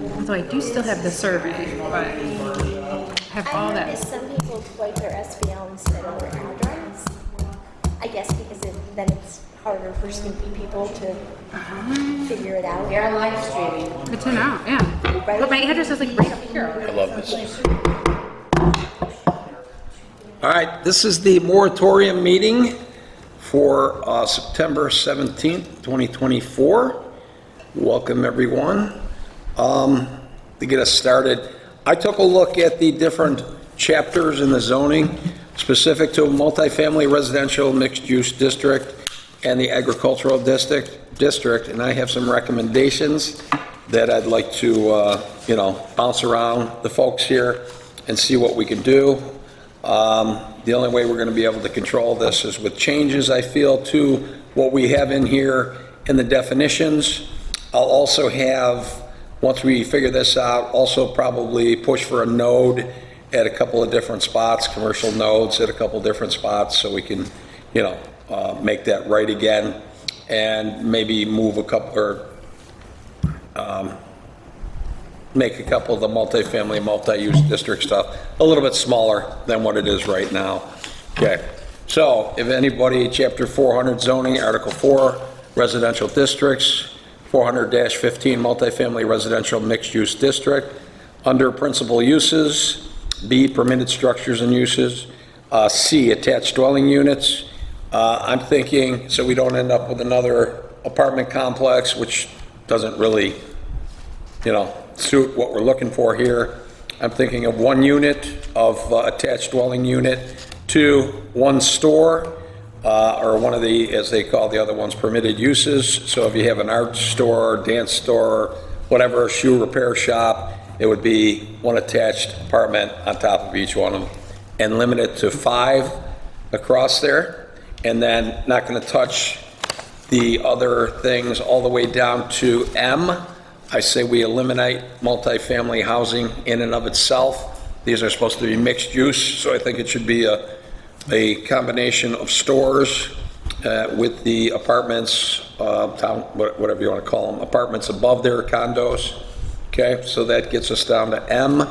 So I do still have the survey, but I have all I that. noticed some people wipe their SBL instead of their address. I guess because then it's harder for snoopy people to figure it out. They're live streaming. Good to know, yeah. But my address is like right up here. I love this. All right, this is the moratorium meeting for September 17th, 2024. Welcome, everyone. To get us started, I took a look at the different chapters in the zoning specific to multifamily residential mixed-use district and the agricultural district, and I have some recommendations that I'd like to, bounce around the folks here and see what we can do. The only way we're going to be able to control this is with changes, I feel, to what we have in here in the definitions. I'll also have, once we figure this out, also probably push for a node at a couple of different spots, commercial nodes at a couple of different spots, so we can, make that right again, and maybe move a couple, or make a couple of the multifamily, multi-use district stuff a little bit smaller than what it is right now. Okay, so if anybody, chapter 400 zoning, article 4, residential districts, 400-15 multifamily residential mixed-use district, under principal uses, B, permitted structures and uses, C, attached dwelling units. I'm thinking, so we don't end up with another apartment complex, which doesn't really, suit what we're looking for here. I'm thinking of 1 unit of attached dwelling unit, 2, 1 store, or one of the, as they call the other ones, permitted uses. So if you have an art store, dance store, whatever, shoe repair shop, it would be 1 attached apartment on top of each one of them, and limit it to 5 across there, and then not going to touch the other things all the way down to M. I say we eliminate multifamily housing in and of itself. These are supposed to be mixed use, so I think it should be a combination of stores with the apartments, whatever you want to call them, apartments above their condos. Okay, so that gets us down to M.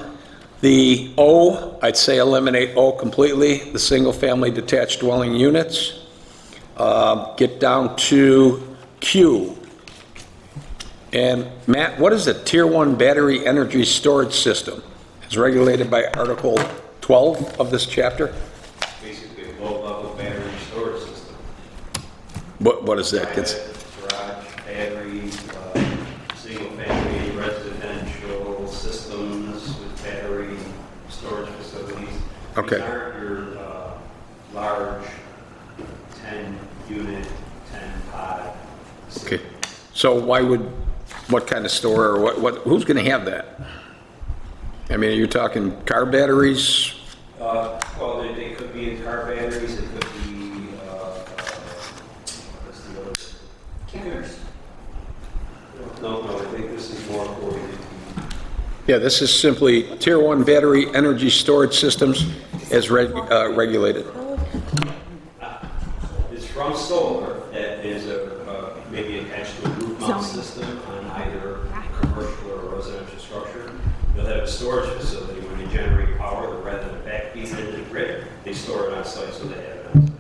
The O, I'd say eliminate O completely, the single-family detached dwelling units. Get down to Q. And Matt, what is a Tier 1 battery energy storage system? It's regulated by Article 12 of this chapter. Basically a low-level battery storage system. What is that? Garage batteries, single-family residential systems with battery storage facilities. Okay. These aren't your large 10-unit, 10-pod systems. Okay. So what kind of store, or who's going to have that? I mean, are you talking car batteries? Well, they could be in car batteries, it could be, what's the other? Cameras. No, I think this is more for the, Yeah, this is simply Tier 1 battery energy storage systems as regulated. it's from solar, that is maybe attached to a roof mount system on either commercial or residential structure. They'll have a storage facility when they generate power, rather than backfeed it into the grid, they store it on site, so they have it on site.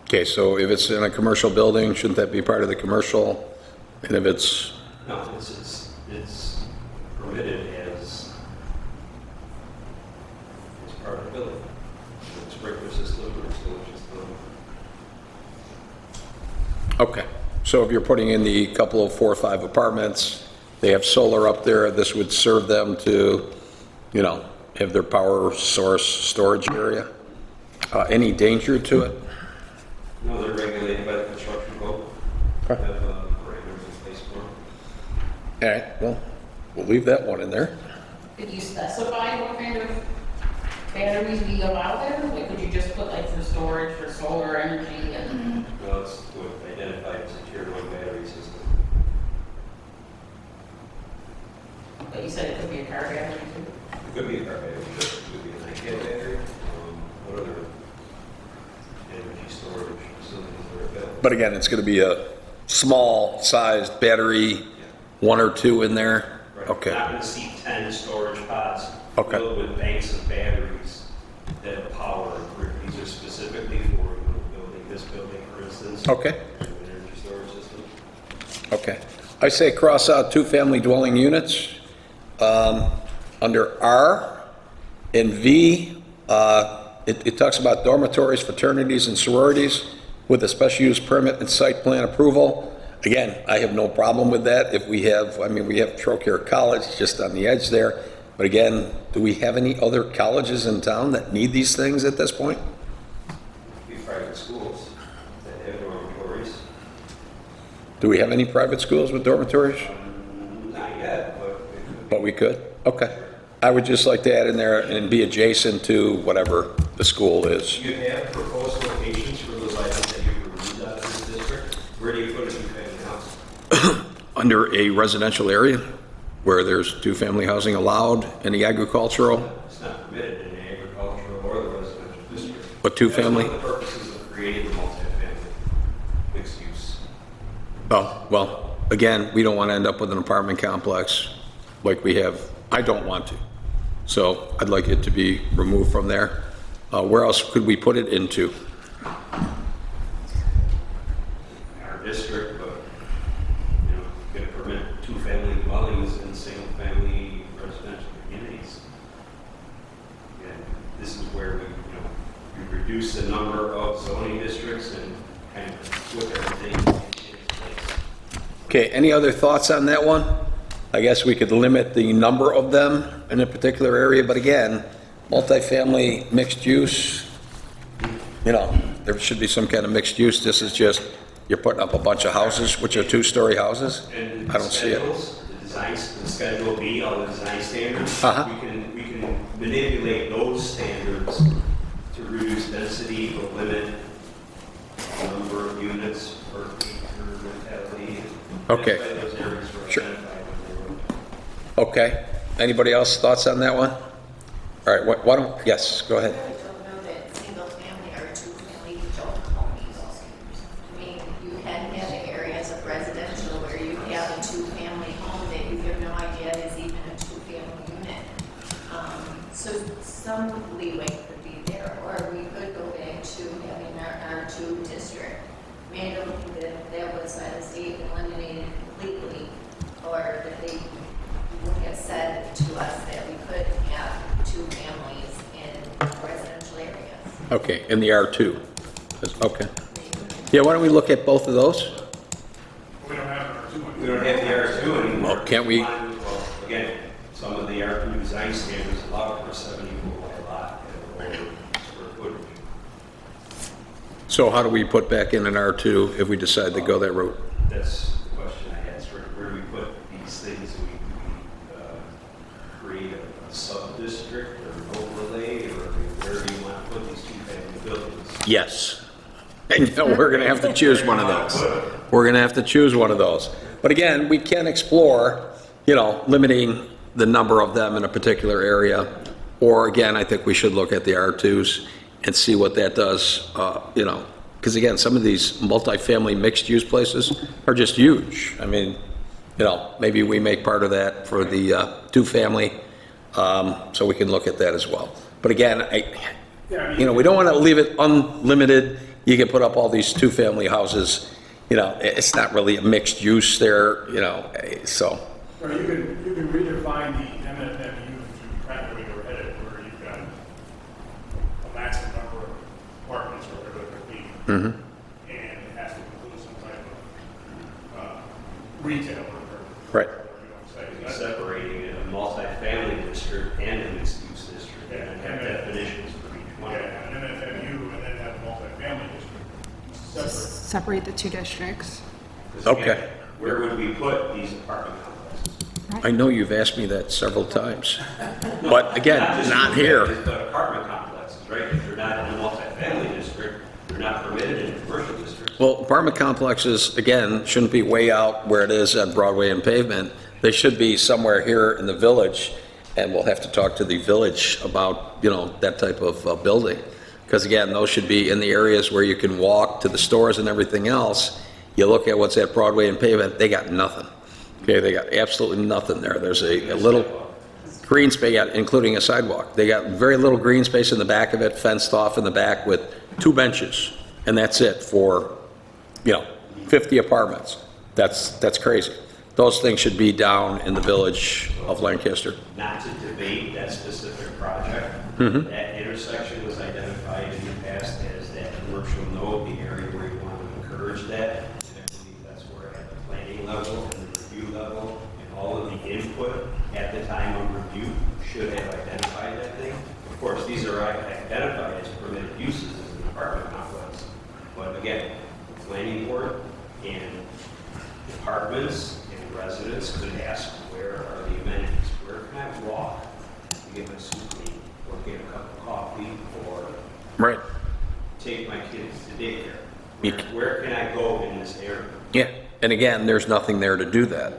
Okay, so if it's in a commercial building, shouldn't that be part of the commercial? And if it's, No, it's permitted as part of the building. Sprinkler system or storage system. okay. So if you're putting in the couple of 4 or 5 apartments, they have solar up there, this would serve them to, have their power source storage area? Any danger to it? No, they're regulated by the construction code. Okay. Have parameters in place for them. All right, well, we'll leave that one in there. Could you specify what kind of batteries we allow there? Like, could you just put like for storage, for solar energy and? Well, it's identified as a Tier 1 battery system. But you said it could be a car battery too? It could be a car battery, it could be an iPad battery. What other energy storage facilities are available? But again, it's going to be a small-sized battery, 1 or 2 in there. Right. Okay. You're not gonna see 10 storage pods Okay. filled with banks of batteries that power a grid. These are specifically for, building, this building, for instance. Okay. An energy storage system. Okay. I say cross out two-family dwelling units. Under R and V, it talks about dormitories, fraternities, and sororities with a special use permit and site plan approval. Again, I have no problem with that. If we have, we have Trocaire College just on the edge there. But again, do we have any other colleges in town that need these things at this point? Be private schools that have dormitories. Do we have any private schools with dormitories? Not yet, but it could be. But we could? Okay. I would just like to add in there and be adjacent to whatever the school is. You have proposed locations for those items that you've removed out of this district. Where do you put a two-family house? Under a residential area where there's two-family housing allowed, any agricultural, It's not permitted in the agricultural or the residential district. but two-family? That's one of the purposes of creating the multifamily mixed use. Oh, well, again, we don't want to end up with an apartment complex like we have. I don't want to. So I'd like it to be removed from there. Where else could we put it into? Our district, but, you can permit two-family dwellings in single-family residential communities. And this is where we reduce the number of zoning districts and kind of put everything in its place. Okay, any other thoughts on that one? I guess we could limit the number of them in a particular area, but again, multifamily mixed use, there should be some kind of mixed use. This is just, you're putting up a bunch of houses, which are two-story houses? And I don't see it. schedules, the designs, the Schedule B, all the design standards, Uh-huh. we can manipulate those standards to reduce density or limit the number of units per acre mentality. Okay. That's why those areas were Sure. identified when they were. Okay, anybody else thoughts on that one? All right, why don't, yes, go ahead. I really don't know that single family or two family don't own these. I mean, you can have areas of residential where you have a two-family home that you have no idea is even a two-family unit. So some leeway could be there, or we could go back to having our R2 district. I mean, I don't think that was by the state eliminated completely, or that they would have said to us that we could have two families in residential areas. Okay, in the R2. Okay. Yeah, why don't we look at both of those? We don't have R2. We don't have the R2 anymore. Well, can't we- Well, again, some of the R2 design standards allow for 70-foot wide lot at a lower square footage. So how do we put back in an R2 if we decide to go that route? That's the question I had, sort of where do we put these things? Do we create a sub-district or an overlay, or where do you want to put these two-family buildings? Yes. And we're going to have to choose one of those. We're going to have to choose one of those. But again, we can explore, limiting the number of them in a particular area. Or again, I think we should look at the R2s and see what that does, because again, some of these multifamily mixed-use places are just huge. I mean, maybe we make part of that for the two-family, so we can look at that as well. But again, we don't want to leave it unlimited. You can put up all these two-family houses, it's not really a mixed use there, so. Or you can redefine the MFMU to kind of where you're headed, where you've got a maximum number of apartments or whatever it could be. And it has to include some type of retail or. Right. Separating a multifamily district and a mixed-use district, and have definitions for each one. Yeah, an MFMU and then have a multifamily district. Separate. Separate the two districts. 'Cause Okay. again, where would we put these apartment complexes? I know you've asked me that several times, but again, just not here. But apartment complexes, right? If they're not in a multifamily district, they're not permitted in commercial districts. Well, apartment complexes, again, shouldn't be way out where it is at Broadway and Pavement. They should be somewhere here in the village, and we'll have to talk to the village about, that type of building. Because again, those should be in the areas where you can walk to the stores and everything else. You look at what's at Broadway and Pavement, they got nothing. Okay, they got absolutely nothing there. There's a little green space, yeah, including a sidewalk. They got very little green space in the back of it, fenced off in the back with 2 benches, and that's it for, 50 apartments. That's crazy. Those things should be down in the village of Lancaster. Not to debate that specific project, that intersection was identified in the past as that commercial node, the area where you want to encourage that. And I believe that's where at the planning level and the review level and all of the input at the time of review should have identified that thing. Of course, these are identified as permitted uses as an apartment complex. But again, the planning board and departments and residents could ask, where are the amenities? Where can I walk to get my soup clean, or get a cup of coffee, or Right. take my kids to daycare? You Where can I go in this area? Yeah, and again, there's nothing there to do that.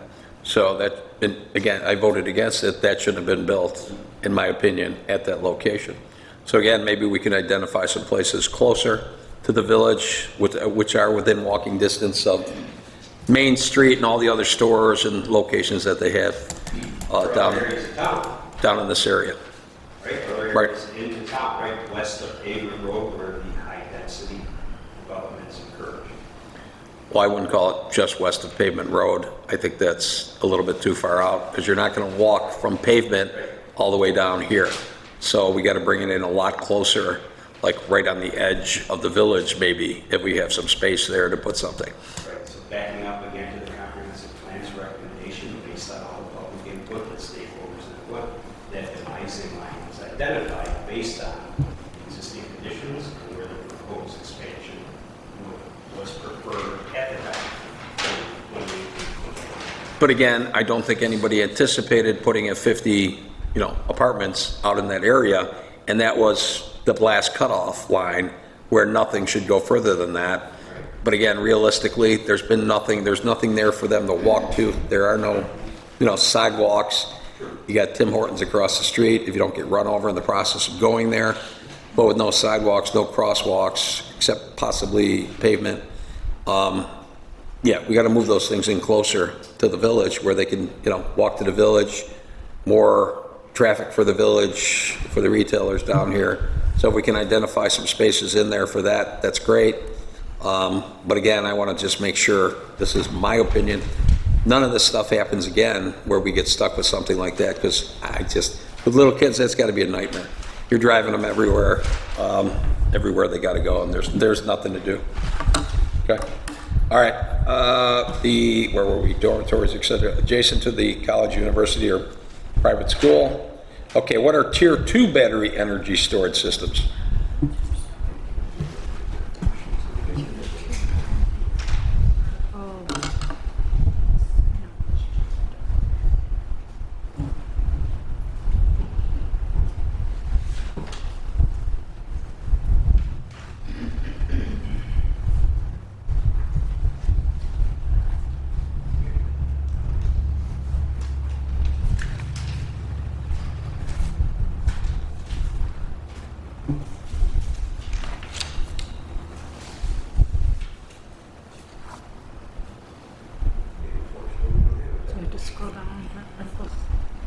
So that, and again, I voted against it. That shouldn't have been built, in my opinion, at that location. So again, maybe we can identify some places closer to the village, which are within walking distance of Main Street and all the other stores and locations that they have Or other down areas of town, in this area. right? Other Right. areas in the town, right, west of Pavement Road, where the high-density developments encouraged. Well, I wouldn't call it just west of Pavement Road. I think that's a little bit too far out, because you're not going to walk from pavement all the way down here. So we got to bring it in a lot closer, like right on the edge of the village, maybe, if we have some space there to put something. Right, so backing up again to the comprehensive plan's recommendation, based on all the public input, the stakeholders input, that the icing line was identified based on existing conditions and where the proposed expansion was preferred at the time. when we- But again, I don't think anybody anticipated putting a 50, apartments out in that area, and that was the last cutoff line where nothing should go further than that. But again, realistically, there's nothing there for them to walk to. There are no, sidewalks. You got Tim Hortons across the street if you don't get run over in the process of going there. But with no sidewalks, no crosswalks, except possibly pavement. Yeah, we got to move those things in closer to the village where they can, walk to the village, more traffic for the village, for the retailers down here. So if we can identify some spaces in there for that, that's great. But again, I want to just make sure, this is my opinion, none of this stuff happens again where we get stuck with something like that, because with little kids, that's got to be a nightmare. You're driving them everywhere they got to go, and there's nothing to do. Okay. All right, where were we, dormitories, et cetera, adjacent to the college, university, or private school. Okay, what are tier 2 battery energy storage systems?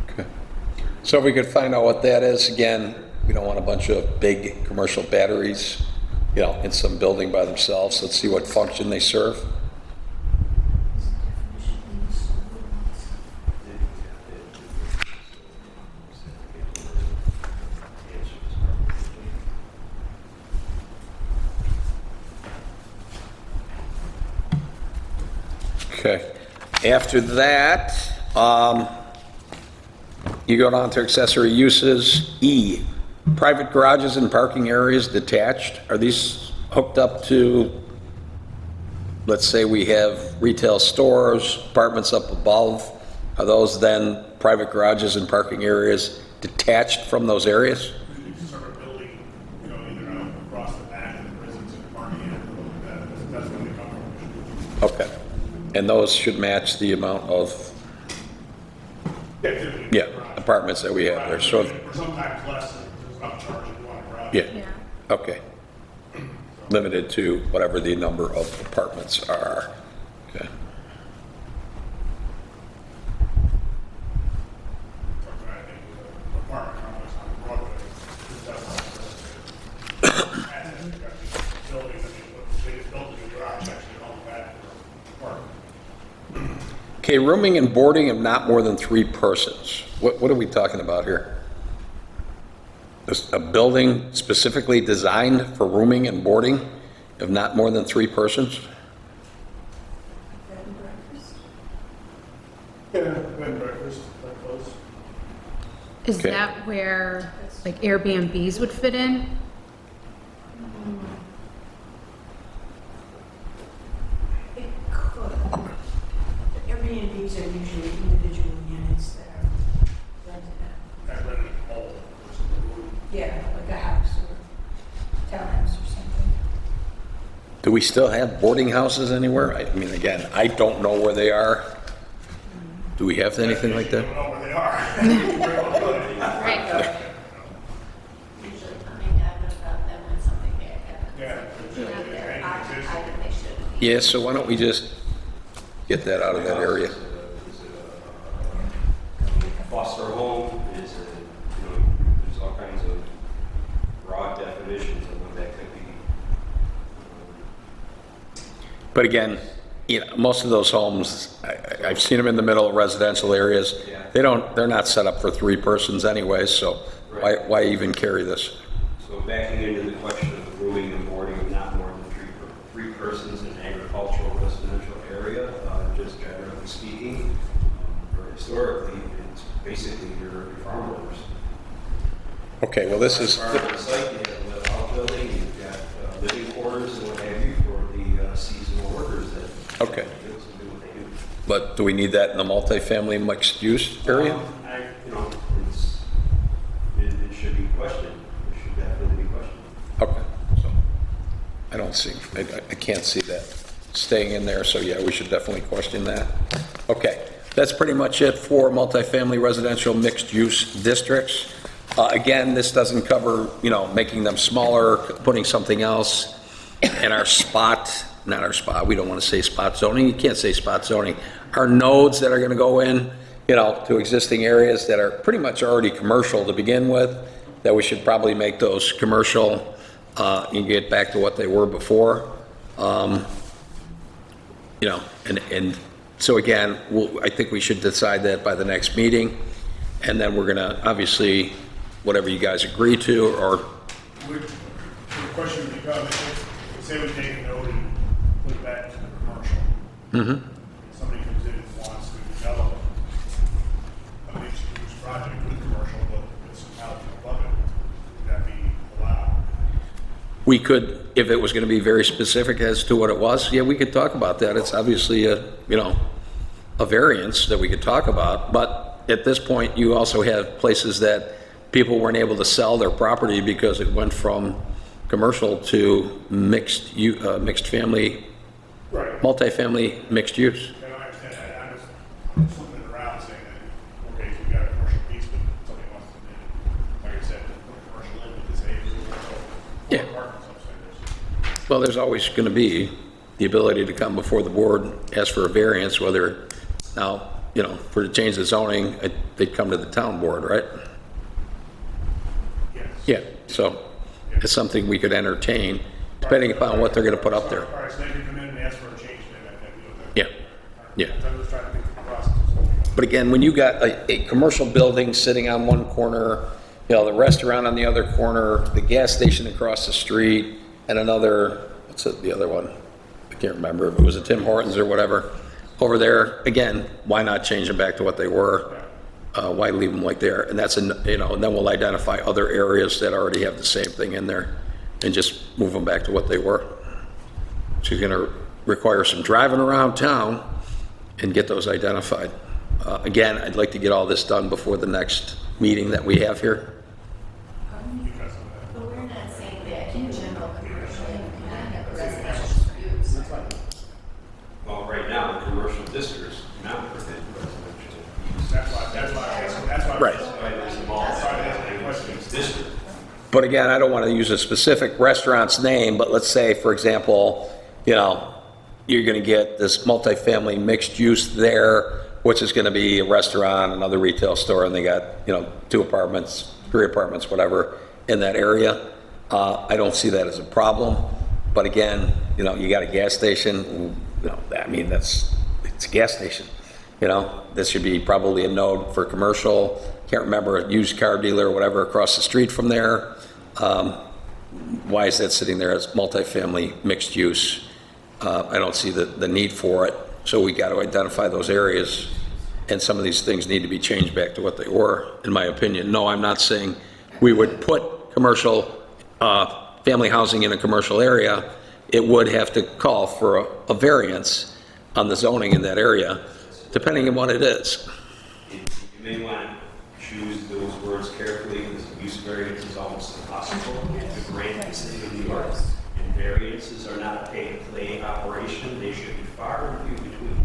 Okay. So if we could find out what that is, again, we don't want a bunch of big commercial batteries, in some building by themselves. Let's see what function they serve. Okay. After that, you go down to accessory uses. E, private garages and parking areas detached. Are these hooked up to, let's say we have retail stores, apartments up above? Are those then private garages and parking areas detached from those areas? You can start a building, either out across the back of the residence and parking area, that's when they come from. Okay. And those should match the amount of, Typically, apartments that we have there. So, Or sometimes less, there's not charge if you want to garage. yeah, okay. Limited to whatever the number of apartments are. Okay. Okay, rooming and boarding of not more than 3 persons. What are we talking about here? Is a building specifically designed for rooming and boarding of not more than 3 persons? Yeah, bed and breakfast, like close. Is Okay. that where like Airbnbs would fit in? It could. The Airbnbs are usually individual units that are rented out. That rented home or something. Yeah, like a house or townhouse or something. Do we still have boarding houses anywhere? I mean, again, I don't know where they are. Do we have anything like I that? don't know where they are. Right. Usually coming out about them when something bad happens. Yeah. If they're occupied and they shouldn't be. Yeah, so why don't we just get that out of that area? Is it a foster home? Is it, you know, there's all kinds of broad definitions of what that could be. But again, you know, most of those homes, I've seen them in the middle of residential areas. Yeah. They're not set up for 3 persons anyway, so why even carry this? So backing into the question of the rooming and boarding of not more than three persons in an agricultural residential area, just generally speaking, or historically, it's basically your farm workers. Okay, well, this is, Farm on site, you have a outbuilding, you've got living quarters and what have you for the seasonal workers that Okay. do what they do. but do we need that in the multifamily mixed-use area? You know, it should be questioned. It should definitely be questioned. Okay, so, I don't see, I can't see that staying in there, so yeah, we should definitely question that. Okay, that's pretty much it for multifamily residential mixed-use districts. Again, this doesn't cover, you know, making them smaller, putting something else in our spot, not our spot, we don't want to say spot zoning, you can't say spot zoning. Our nodes that are going to go in, you know, to existing areas that are pretty much already commercial to begin with, that we should probably make those commercial and get back to what they were before. You know, and so again, I think we should decide that by the next meeting. And then we're going to, obviously, whatever you guys agree to, or, Would, the question would become, if, say we take a note and put it back to the commercial. Somebody comes in and wants to develop a mixed-use project with commercial, but with some housing above it, would that be allowed? we could, if it was going to be very specific as to what it was, yeah, we could talk about that. It's obviously a, you know, a variance that we could talk about, but at this point, you also have places that people weren't able to sell their property because it went from commercial to mixed family, Right. multifamily mixed use. And I understand that, I'm just flipping it around saying that, okay, so you got a commercial piece, but somebody wants to, like I said, put a commercial in with this A, Yeah. apartments upstairs. Well, there's always going to be the ability to come before the board, ask for a variance, whether, now, you know, for to change the zoning, they'd come to the town board, right? Yes. Yeah, so it's something we could entertain, depending upon what they're going to put up there. All right, so they can come in and ask for a change, then that deal with Yeah, that. yeah. I'm just trying to think through the process. of something. But again, when you got a commercial building sitting on one corner, you know, the restaurant on the other corner, the gas station across the street, and another, what's it, the other one? I can't remember if it was a Tim Hortons or whatever. Over there, again, why not change them back to what they were? Why leave them like they are? And that's, you know, and then we'll identify other areas that already have the same thing in there and just move them back to what they were. So you're going to require some driving around town and get those identified. Again, I'd like to get all this done before the next meeting that we have here. But we're not saying that in general, commercial, you cannot have a residential use. Well, right now, the commercial districts do not permit residential use. That's why. Right. That's why there's a multi-family district. But again, I don't want to use a specific restaurant's name, but let's say, for example, you know, you're going to get this multifamily mixed use there, which is going to be a restaurant, another retail store, and they got, you know, 2 apartments, 3 apartments, whatever, in that area. I don't see that as a problem. But again, you know, you got a gas station, you know, I mean, it's a gas station. This should be probably a node for commercial. Can't remember, a used car dealer or whatever across the street from there. Why is that sitting there as multifamily mixed use? I don't see the need for it. So we got to identify those areas, and some of these things need to be changed back to what they were, in my opinion. No, I'm not saying we would put commercial, family housing in a commercial area. It would have to call for a variance on the zoning in that area, depending on what it is. You may want to choose those words carefully, because use variance is almost impossible to grant in the state of New York. And variances are not a pay-to-play operation. They should be far and few between,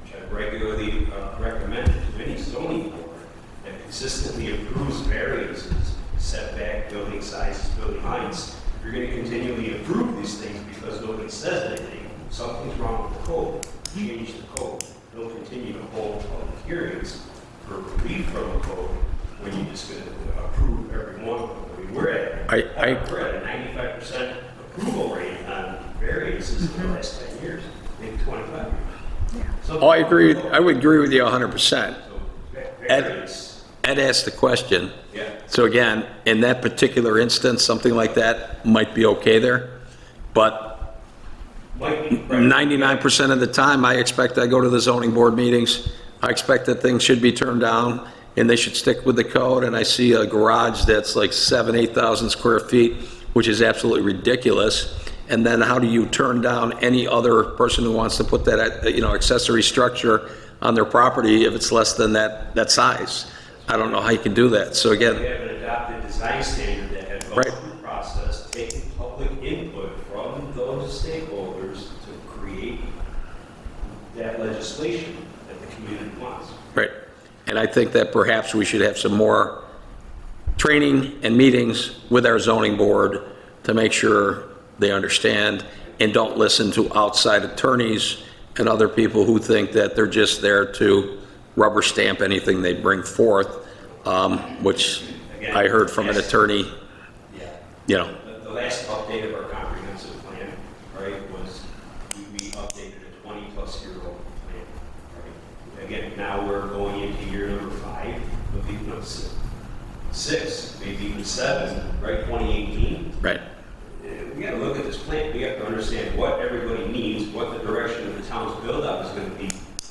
which I regularly recommend to any zoning board that consistently approves variances, setback, building sizes, building heights. You're going to continually approve these things because nobody says anything. Something's wrong with the code. Change the code. Don't continue to hold public hearings for relief from the code when you're just going to approve every one of them. I mean, we're at a 95% approval rate on variances in the last 10 years, maybe 25 years. Oh, I agree. I would agree with you 100%. So variance, Ed asked the question. yeah. So again, in that particular instance, something like that might be okay there, but Might be 99% of the time, I expect I go to the zoning board meetings, I expect that things should be turned down, and they should stick with the code, and I see a garage that's like 8,000 square feet, which is absolutely ridiculous, and then how do you turn down any other person who wants to put that, accessory structure on their property if it's less than that size? I don't know how you can do that, so We again, have an adopted design standard that has gone Right. through the process, taking public input from those stakeholders to create that legislation that the community wants. right, and I think that perhaps we should have some more training and meetings with our zoning board to make sure they understand and don't listen to outside attorneys and other people who think that they're just there to rubber stamp anything they bring forth, which I heard from an attorney, Yeah. The last update of our comprehensive plan, right, was we updated a 20-plus-year-old plan, right? Again, now we're going into year number 5, maybe no, 6, maybe even 7, right, 2018. right, We got to look at this plan. We have to understand what everybody needs, what the direction of the town's build-up is going to be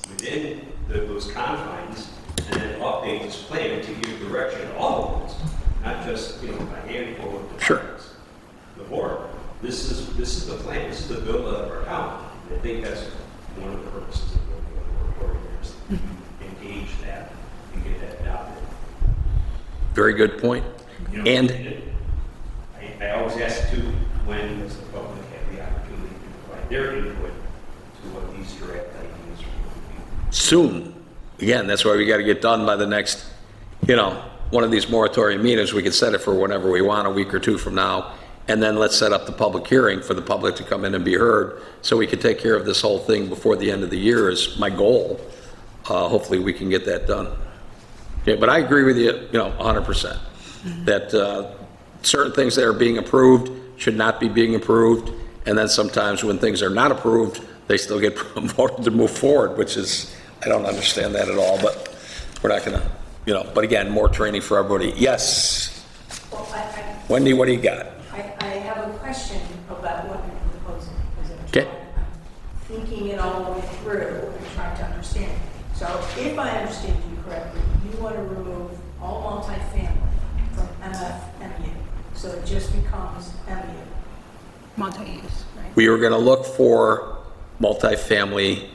within those confines, and then update this plan to give direction to all of us, not just, a handful of departments. Sure. The board. This is the plan. This is the build-up of our town. I think that's one of the purposes of the report here, is to engage that and get that adopted. very good point. And I always ask too, when does the public have the opportunity to provide their input to what these direct ideas would be? soon, again, that's why we got to get done by the next, one of these moratorium meetings. We can set it for whenever we want, a week or two from now, and then let's set up the public hearing for the public to come in and be heard, so we can take care of this whole thing before the end of the year is my goal. Hopefully we can get that done. Okay, but I agree with you, 100%, that certain things that are being approved should not be being approved, and then sometimes when things are not approved, they still get voted to move forward, which is, I don't understand that at all, but we're not going to, but again, more training for everybody. Yes, Well, Wendy, what do you got? I have a question about what you're proposing. Because I'm Okay. thinking it all the way through and trying to understand. So if I understand you correctly, you want to remove all multifamily from MFMU, so it just becomes MU, Multi-use. right? We were going to look for multifamily,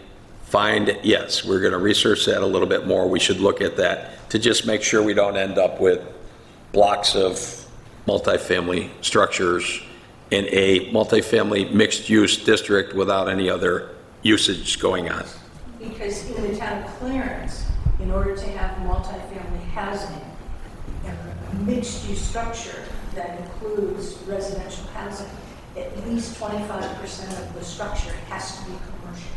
yes, we're going to research that a little bit more. We should look at that to just make sure we don't end up with blocks of multifamily structures in a multifamily mixed-use district without any other usage going on. Because in the town of Clarence, in order to have multifamily housing, a mixed-use structure that includes residential housing, at least 25% of the structure has to be commercial.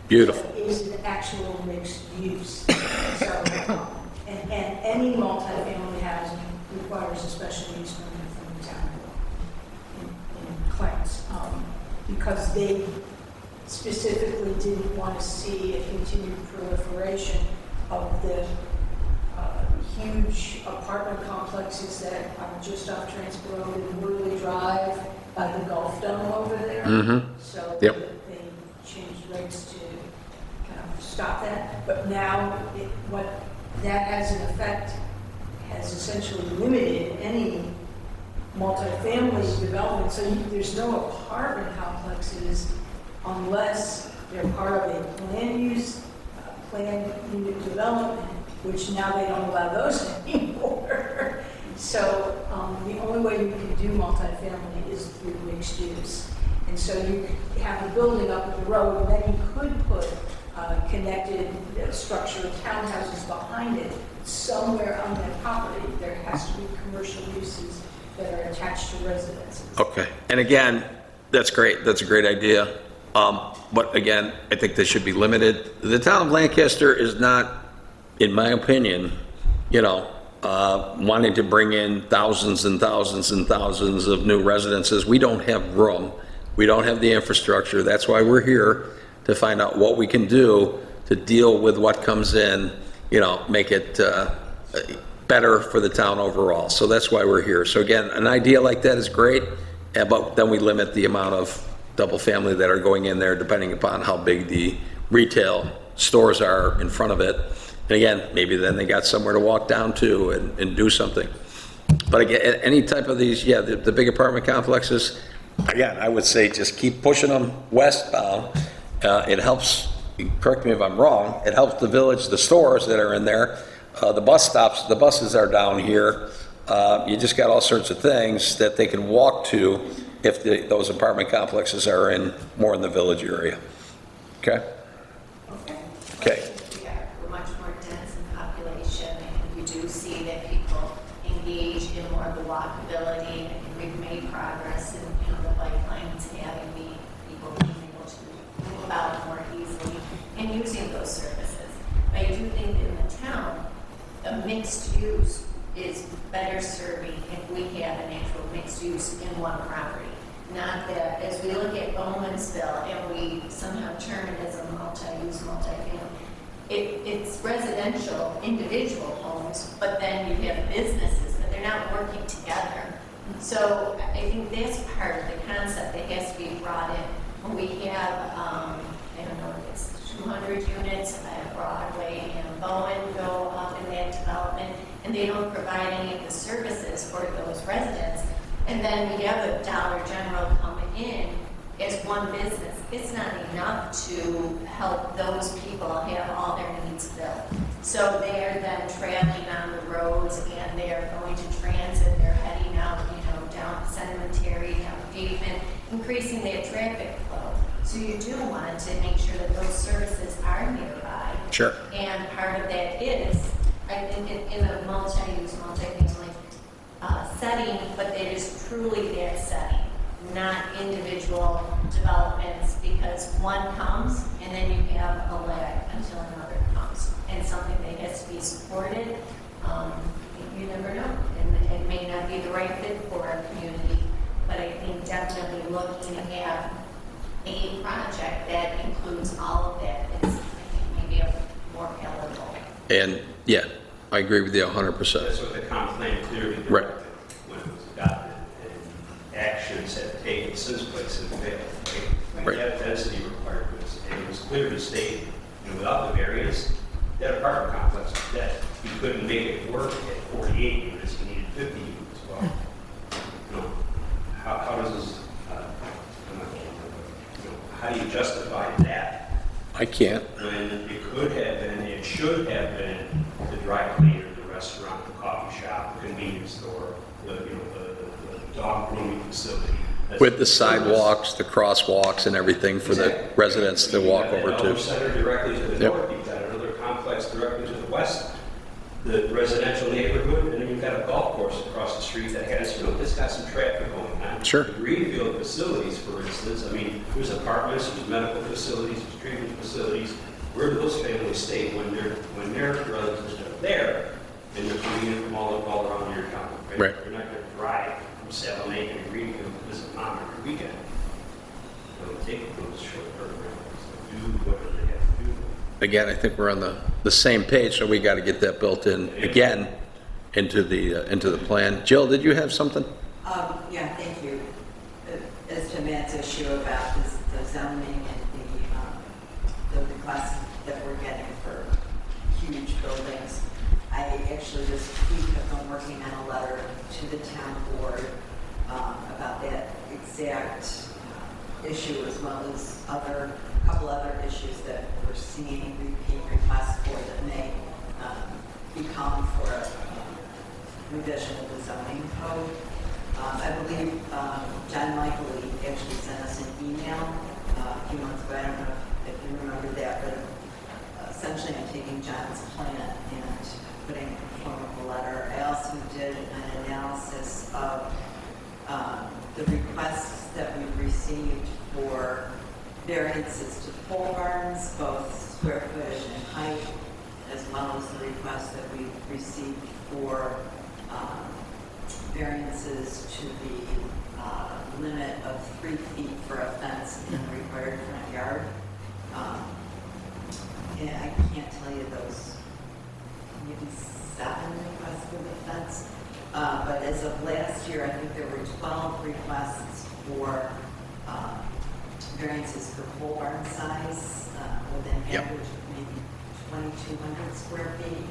Beautiful. So it is an actual mixed use. So, and any multifamily housing requires a special use permit from the town in Clarence, because they specifically didn't want to see a continued proliferation of the huge apartment complexes that are just off Transport Road and Worley Drive by the Gulf Dome over there. So Yep. they changed regs to kind of stop that. But now what that has in effect has essentially limited any multifamily development. So there's no apartment complexes unless they're part of a planned unit development, which now they don't allow those anymore. So the only way you can do multifamily is through mixed use. And so you have a building up at the road, and then you could put connected structure townhouses behind it. Somewhere on that property, there has to be commercial uses that are attached to residences. Okay, and again, that's great, that's a great idea. But again, I think they should be limited. The town of Lancaster is not, in my opinion, wanting to bring in thousands and thousands and thousands of new residences. We don't have room. We don't have the infrastructure. That's why we're here, to find out what we can do to deal with what comes in, make it better for the town overall. So that's why we're here. So again, an idea like that is great, but then we limit the amount of double family that are going in there depending upon how big the retail stores are in front of it. And again, maybe then they got somewhere to walk down to and do something. But again, any type of these, the big apartment complexes, again, I would say just keep pushing them westbound. It helps, correct me if I'm wrong, it helps the village, the stores that are in there. The bus stops, the buses are down here. You just got all sorts of things that they can walk to if those apartment complexes are more in the village area. Okay? Okay. We're much more dense in population, and we do see that people engage in more of the walkability, and we've made progress in, the bike lanes, having people being able to move about more easily and using those services. But I do think in the town, a mixed use is better serving if we have an actual mixed use in one property. Not that, as we look at Bowmansville and we somehow term it as a multi-use, multi-family, it's residential, individual homes, but then you have businesses, but they're not working together. So I think that's part of the concept that has to be brought in. When we have, I don't know, it's 200 units at Broadway and Bowen go up in that development, and they don't provide any of the services for those residents. And then we have a Dollar General coming in as one business. It's not enough to help those people have all their needs filled. So they're then traveling on the roads, and they're going to transit. They're heading out, down Cemetery, down Pavement, increasing their traffic flow. So you do want to make sure that those services are nearby. Sure. And part of that is, I think, in a multi-use, multi-family setting, but it is truly that setting, not individual developments, because one comes and then you have a lag until another comes, and something that has to be supported. You never know, and it may not be the right fit for our community, but I think definitely looking at a project that includes all of that is, I think, maybe more palatable. And I agree with you 100%. That's what the comp plan clearly directed when it was adopted, and actions have taken since place have failed. Right. That density requirements, and it was clearly stated, without the variance, that apartment complex was dead. You couldn't make it work at 48 units, you needed 50 units. Well, how does this, how do you justify that? I can't. When it could have been, it should have been the dry cleaner, the restaurant, the coffee shop, the convenience store, the dog grooming facility. With the sidewalks, the crosswalks, and everything for the residents to walk over Another to. center directly to the north, you've got another complex directly to the west, the residential neighborhood, and then you've got a golf course across the street that has, it's got some traffic going on. Sure. The greenfield facilities, for instance, there's apartments, there's medical facilities, there's treatment facilities. Where do those families stay when their relatives are there and they're coming in from all around your town? Right. They're not going to drive from Salem Lake and Greenfield to visit mom every weekend. They'll take those short-term rentals, do whatever they have to do. again, I think we're on the same page, so we got to get that built in again into the plan. Jill, did you have something? Yeah, thank you. As to Matt's issue about the zoning and the requests that we're getting for huge buildings, I actually this week have been working on a letter to the town board about that exact issue, as well as a couple other issues that we're seeing repeat requests for that may become for a revision of the zoning code. I believe John Michael actually sent us an email a few months ago. I don't know if you remember that, but essentially I'm taking John's plan and putting it in the form of a letter. I also did an analysis of the requests that we've received for variances to pole barns, both square footage and height, as well as the requests that we've received for variances to the limit of 3 feet for a fence in the required front yard. And I can't tell you those, maybe 7 requests for the fence. But as of last year, I think there were 12 requests for variances for pole barn size with an average of maybe 2,200 square feet.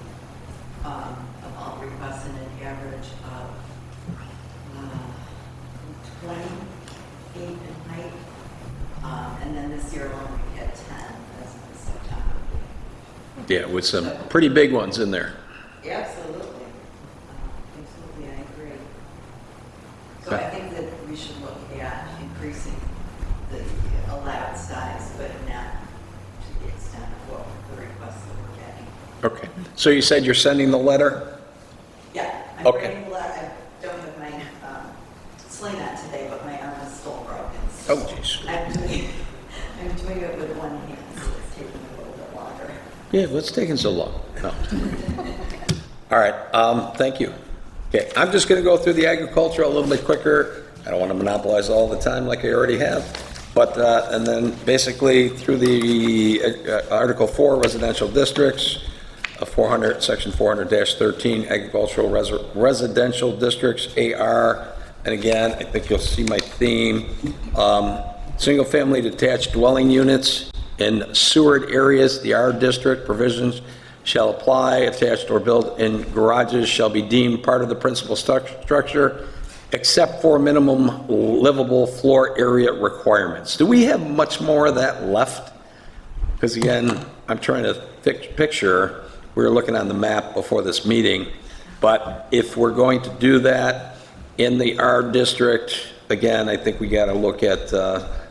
Of all requests and an average of 20 feet in height. And then this year alone we had 10 as of September. Yeah, with some pretty big ones in there. Absolutely. Absolutely, I agree. So I think that we should look at increasing the allowed size, but not to the extent of what the requests that we're getting. Okay. So you said you're sending the letter? Yeah, I'm Okay. writing a letter. I don't have my sling on today, but my arm is still broken. Oh, So jeez. I'm doing it with one hand, so it's taking a little bit longer. Yeah, what's taking so long? No. All right, thank you. Okay, I'm just going to go through the agriculture a little bit quicker. I don't want to monopolize all the time like I already have. But, and then basically through the Article 4 residential districts, 400, Section 400-13 agricultural residential districts, AR. And again, I think you'll see my theme. Single-family detached dwelling units in sewered areas, the R district provisions shall apply. Attached or built in garages shall be deemed part of the principal structure, except for minimum livable floor area requirements. Do we have much more of that left? Because again, I'm trying to picture, we were looking on the map before this meeting, but if we're going to do that in the R district, again, I think we got to look at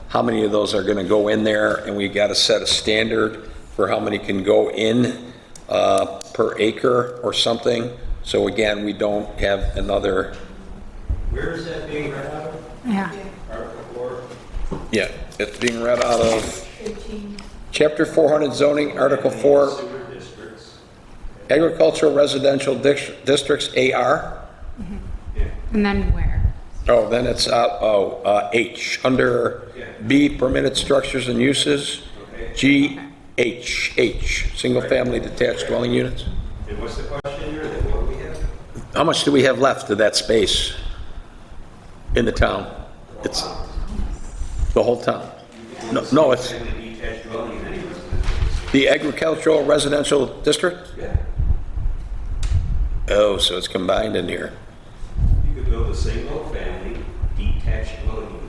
how many of those are going to go in there, and we got to set a standard for how many can go in per acre or something. So again, we don't have another. Where is that being read out of? Yeah. Article 4? Yeah, it's being read out of Chapter 400 zoning, Article 4, Sewer districts. agricultural residential districts, AR. Yeah. And then where? Oh, then it's, H, under B, permitted structures and uses, Okay. G, H, single-family detached dwelling units. And what's the question here? Then what do we have? How much do we have left of that space in the town? It's the whole town. No, it's Single-family detached dwelling in any residential. the agricultural residential district? Yeah. Oh, so it's combined in here. You could build a single-family detached dwelling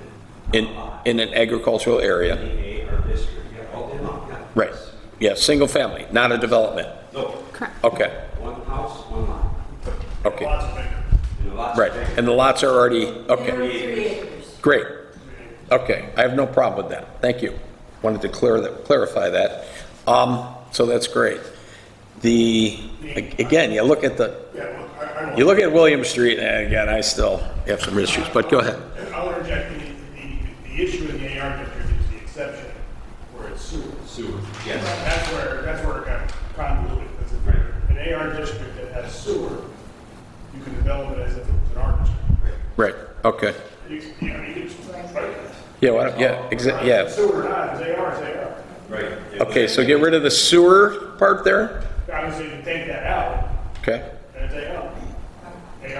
unit. In an agricultural In area. the AR district. Yeah, all day long. Yeah. Right. Yeah, single family, not a development. No, Correct. Okay, one house, one lot. okay, Lots of bigger. And the lots right. are bigger. And the lots are already, okay, 3 acres. great. Okay, I have no problem with that. Thank you. Wanted to clarify that. So that's great. Again, you look at Yeah, well, I don't. you look at William Street, and again, I still have some issues, but go ahead. I'll interject, the issue in the AR district is the exception, where it's sewer. Sewer, yes. That's where it got convoluted, because if an AR district that has sewer, you can develop it as if it was an R district. Right, okay. You can just, right? Yeah, yeah, yeah. Sewer or not, it's AR is AR. Right. Okay, so get rid of the sewer part there? Obviously, you take that out, Okay, and it's AL.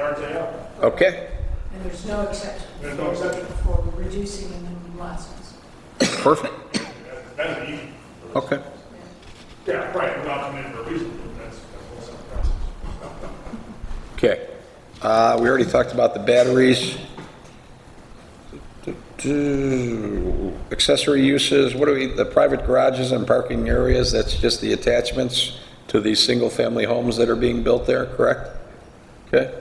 AR is AL. okay, And there's no exception. There's no exception. For reducing the minimum lot size. perfect, That's easy. okay. Yeah, right, without coming in for a reason, that's what's up process. Okay, we already talked about the batteries. Accessory uses, what do we, the private garages and parking areas, that's just the attachments to these single-family homes that are being built there, correct? Okay.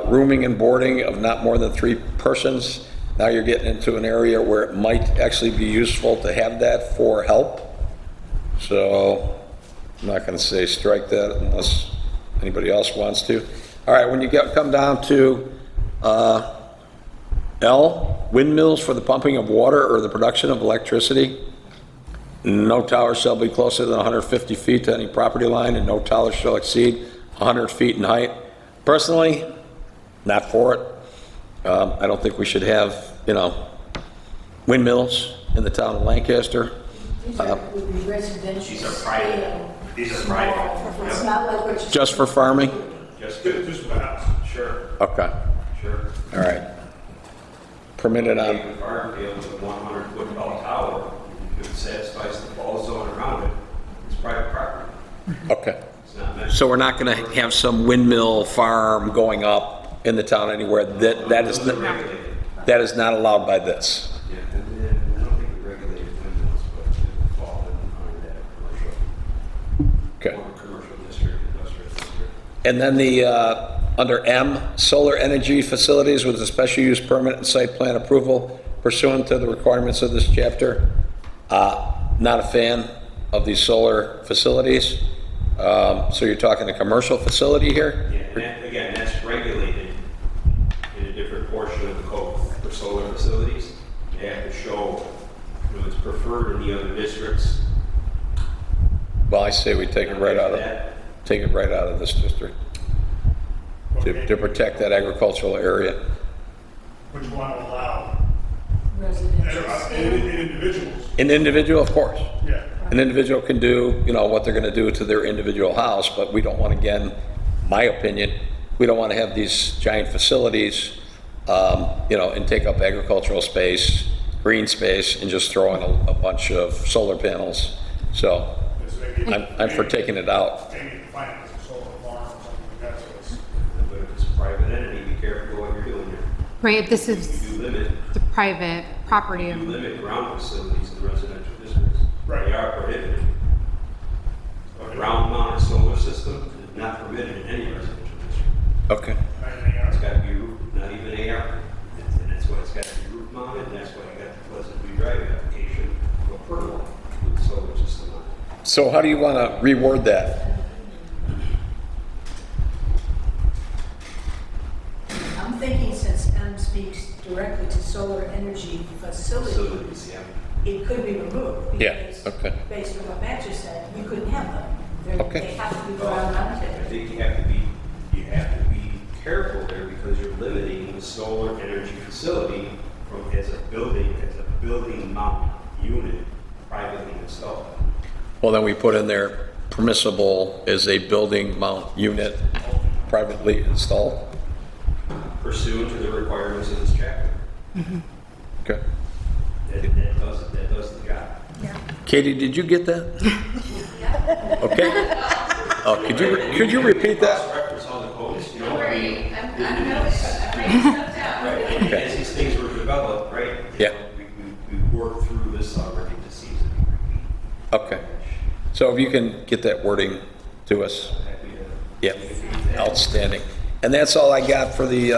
Rooming and boarding of not more than 3 persons. Now you're getting into an area where it might actually be useful to have that for help. So I'm not going to say strike that unless anybody else wants to. All right, when you come down to L, windmills for the pumping of water or the production of electricity. No tower shall be closer than 150 feet to any property line, and no tower shall exceed 100 feet in height. Personally, not for it. I don't think we should have, windmills in the town of Lancaster. These would be residential. These are private. scale, These are small. private. It's not like what you. Just for farming? Just Just for the house. Sure, Okay, sure. all right. Permitted on, David Farm field with a 100-foot tall tower, if it satisfies the fall zone around it, it's private property. okay. It's not meant. So we're not going to have some windmill farm going up in the town anywhere. That is Those are regulated. that is not allowed by this. Yeah, and I don't think we regulated windmills, but it would fall under that Okay. commercial district, industrial district. And then the, under M, solar energy facilities with a special use permit and site plan approval pursuant to the requirements of this chapter. Not a fan of these solar facilities. So you're talking a commercial facility here? Yeah, and that, again, that's regulated in a different portion of the code for solar facilities. They have to show, it's preferred in the other districts. Well, I say we take it right out of this district to protect that agricultural area. Which want to allow Residential scale. individuals. An individual, of course. Yeah. An individual can do, what they're going to do to their individual house, but we don't want, again, my opinion, we don't want to have these giant facilities, and take up agricultural space, green space, and just throw in a bunch of solar panels. So I'm for taking it out. Maybe define it as a solar farm or something like that, so it's. But if it's a private entity, be careful what you're doing there. Right, this is You do limit, the private property you of, limit ground facilities in residential districts. Right. They are prohibited. A ground mounted solar system is not permitted in any residential district. Okay. Anything else? It's got to be roof, not even AR. And that's why it's got to be roof mounted, and that's why you got the Pleasant View Drive application for pergola with the solar system on it. So how do you want to reword that? I'm thinking since M speaks directly to solar energy facilities, Facilities, yeah. it could be removed. Yeah, because okay. Based on what Matt just said, you couldn't have them. Okay. They have to be ground I mounted. think you have to be careful there because you're limiting the solar energy facility from as a building mount unit privately installed. Well, then we put in there permissible as a building mount unit privately installed. Pursuant to the requirements of this chapter. Okay. That does the job. Katie, did you get that? Okay. Oh, could you repeat that? Cross-reference all the codes, you know? Sorry, I'm writing stuff down. Right, and as these things were developed, right? Yeah. We worked through this already to see if it could repeat. Okay. So if you can get that wording to us. Happy to- Yeah, outstanding. And that's all I got for the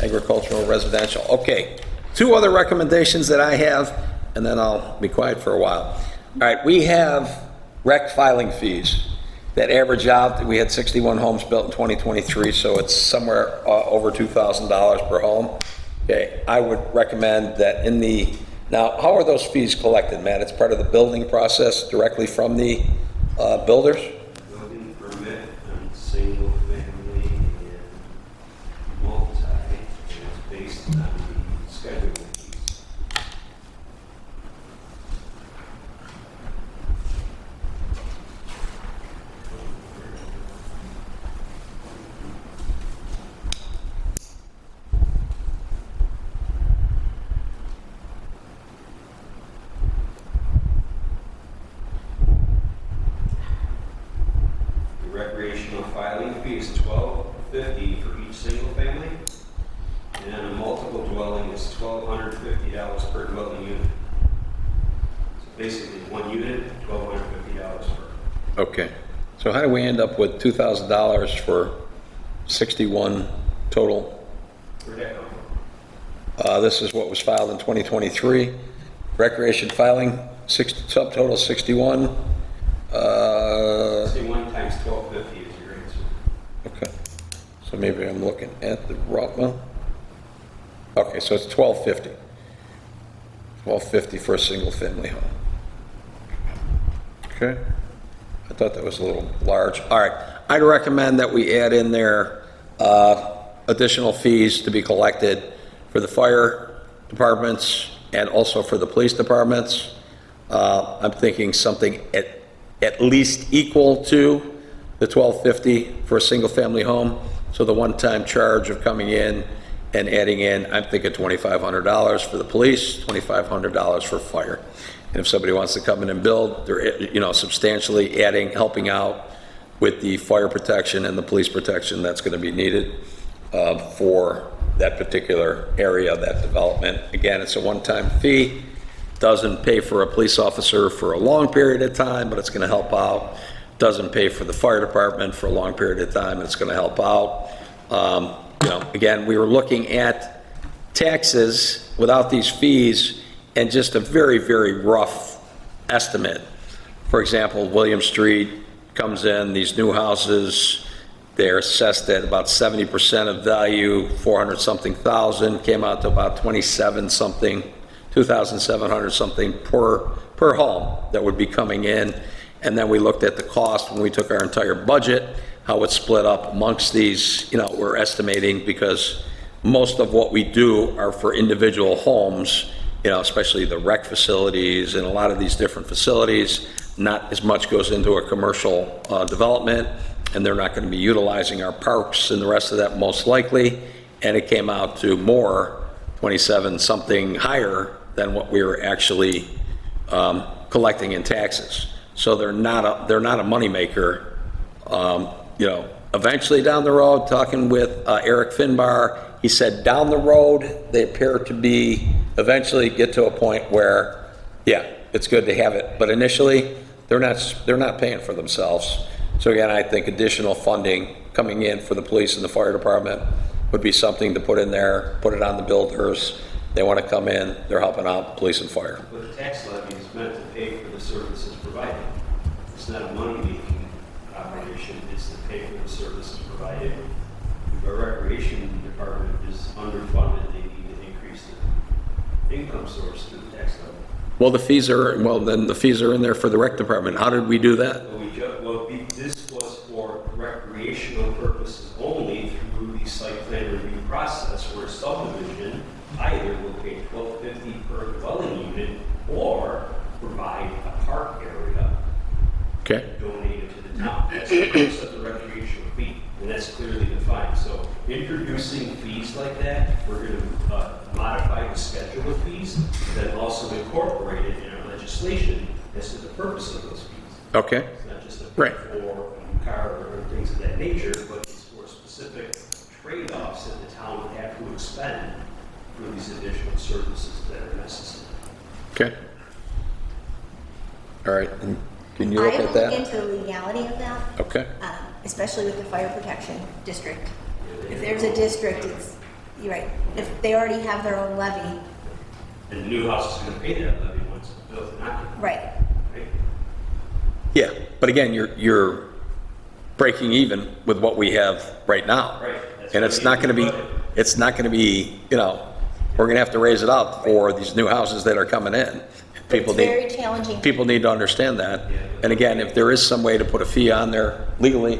agricultural residential. Okay, 2 other recommendations that I have, and then I'll be quiet for a while. All right, we have rec filing fees that average out. We had 61 homes built in 2023, so it's somewhere over $2,000 per home. Okay, I would recommend that now, how are those fees collected, Matt? It's part of the building process directly from the builders? Building permit on single family and multi, and it's based on the schedule fees. filing fee is $12.50 for each single family. And on a multiple dwelling, it's $1,250 per dwelling unit. So basically, one unit, $1,250 per. Okay. So how do we end up with $2,000 for 61 total? Where'd that come from? This is what was filed in 2023. Recreation filing, subtotal 61. 61 times 1250 is your answer. Okay. So maybe I'm looking at the wrong one. Okay, so it's 1250. 1250 for a single family home. Okay. I thought that was a little large. All right. I'd recommend that we add in there additional fees to be collected for the fire departments and also for the police departments. I'm thinking something at least equal to the $1,250 for a single family home. So the one-time charge of coming in and adding in, I'm thinking $2,500 for the police, $2,500 for fire. And if somebody wants to come in and build, they're, substantially helping out with the fire protection and the police protection that's going to be needed for that particular area, that development. Again, it's a one-time fee. Doesn't pay for a police officer for a long period of time, but it's going to help out. Doesn't pay for the fire department for a long period of time, it's going to help out. Again, we were looking at taxes without these fees and just a very, very rough estimate. For example, William Street comes in, these new houses, they're assessed at about 70% of value, 400-something thousand, came out to about 27-something, 2,700 something per home that would be coming in. And then we looked at the cost when we took our entire budget, how it's split up amongst these, we're estimating, because most of what we do are for individual homes, especially the rec facilities and a lot of these different facilities. Not as much goes into a commercial development, and they're not going to be utilizing our parks and the rest of that most likely. And it came out to more, 27 something higher than what we were actually collecting in taxes. So they're not a moneymaker. Eventually down the road, talking with Eric Finbar, he said down the road they appear to be eventually get to a point where, yeah, it's good to have it, but initially they're not paying for themselves. So again, I think additional funding coming in for the police and the fire department would be something to put in there, put it on the builders. They want to come in, they're helping out police and fire. But the tax levy is meant to pay for the services provided. It's not a money-making operation, it's to pay for the services provided. If our recreation department is underfunded, they need to increase the income source through the tax levy. Well, then the fees are in there for the rec department. How did we do that? This was for recreational purposes only through the site plan review process, where subdivision either will pay $1,250 per dwelling unit or provide a park area. Okay. Donated to the town. That's the purpose of the recreational fee, and that's clearly defined. So introducing fees like that, we're going to modify the schedule of fees, then also incorporate it in our legislation as to the purpose of those fees. Okay. It's not just a fee Right. for a new car or things of that nature, but it's for specific trade-offs that the town would have to expend for these additional services that are necessary. Okay. All right. And can you look I at will that? look into the legality of that, Okay. especially with the fire protection district. If there's a district, you're right, if they already have their own levy, And the new house is going to pay that levy once it's built and occupied, right, right? Yeah, but again, you're breaking even with what we have right now. Right. That's And what it's we not going to be, need to put it. it's not going to be, we're going to have to raise it up for these new houses that are coming in. but it's very challenging. People need to understand that. And again, if there is some way to put a fee on there legally,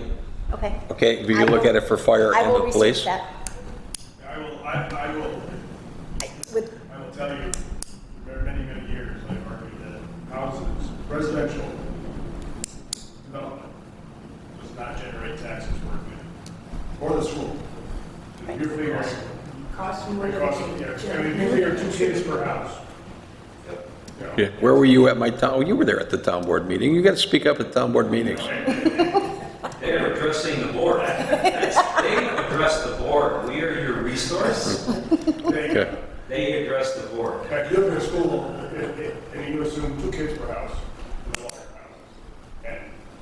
Okay. okay, if you I can look will- at it for fire I and will the research police. that. I will With, tell you, for many, many years, I've argued that houses, residential development does not generate taxes for a community, or the school. If you're figuring, Cost more than because, they I mean, if you figure 2 kids per house. you know, Yeah, where were you at my town, oh, you were there at the town board meeting. You got to speak up at town board meetings. And They're addressing the board. They address the board. We are your resource. Okay. They address the board. In fact, you live in a school, and you assume 2 kids per house, in the Walker houses. And,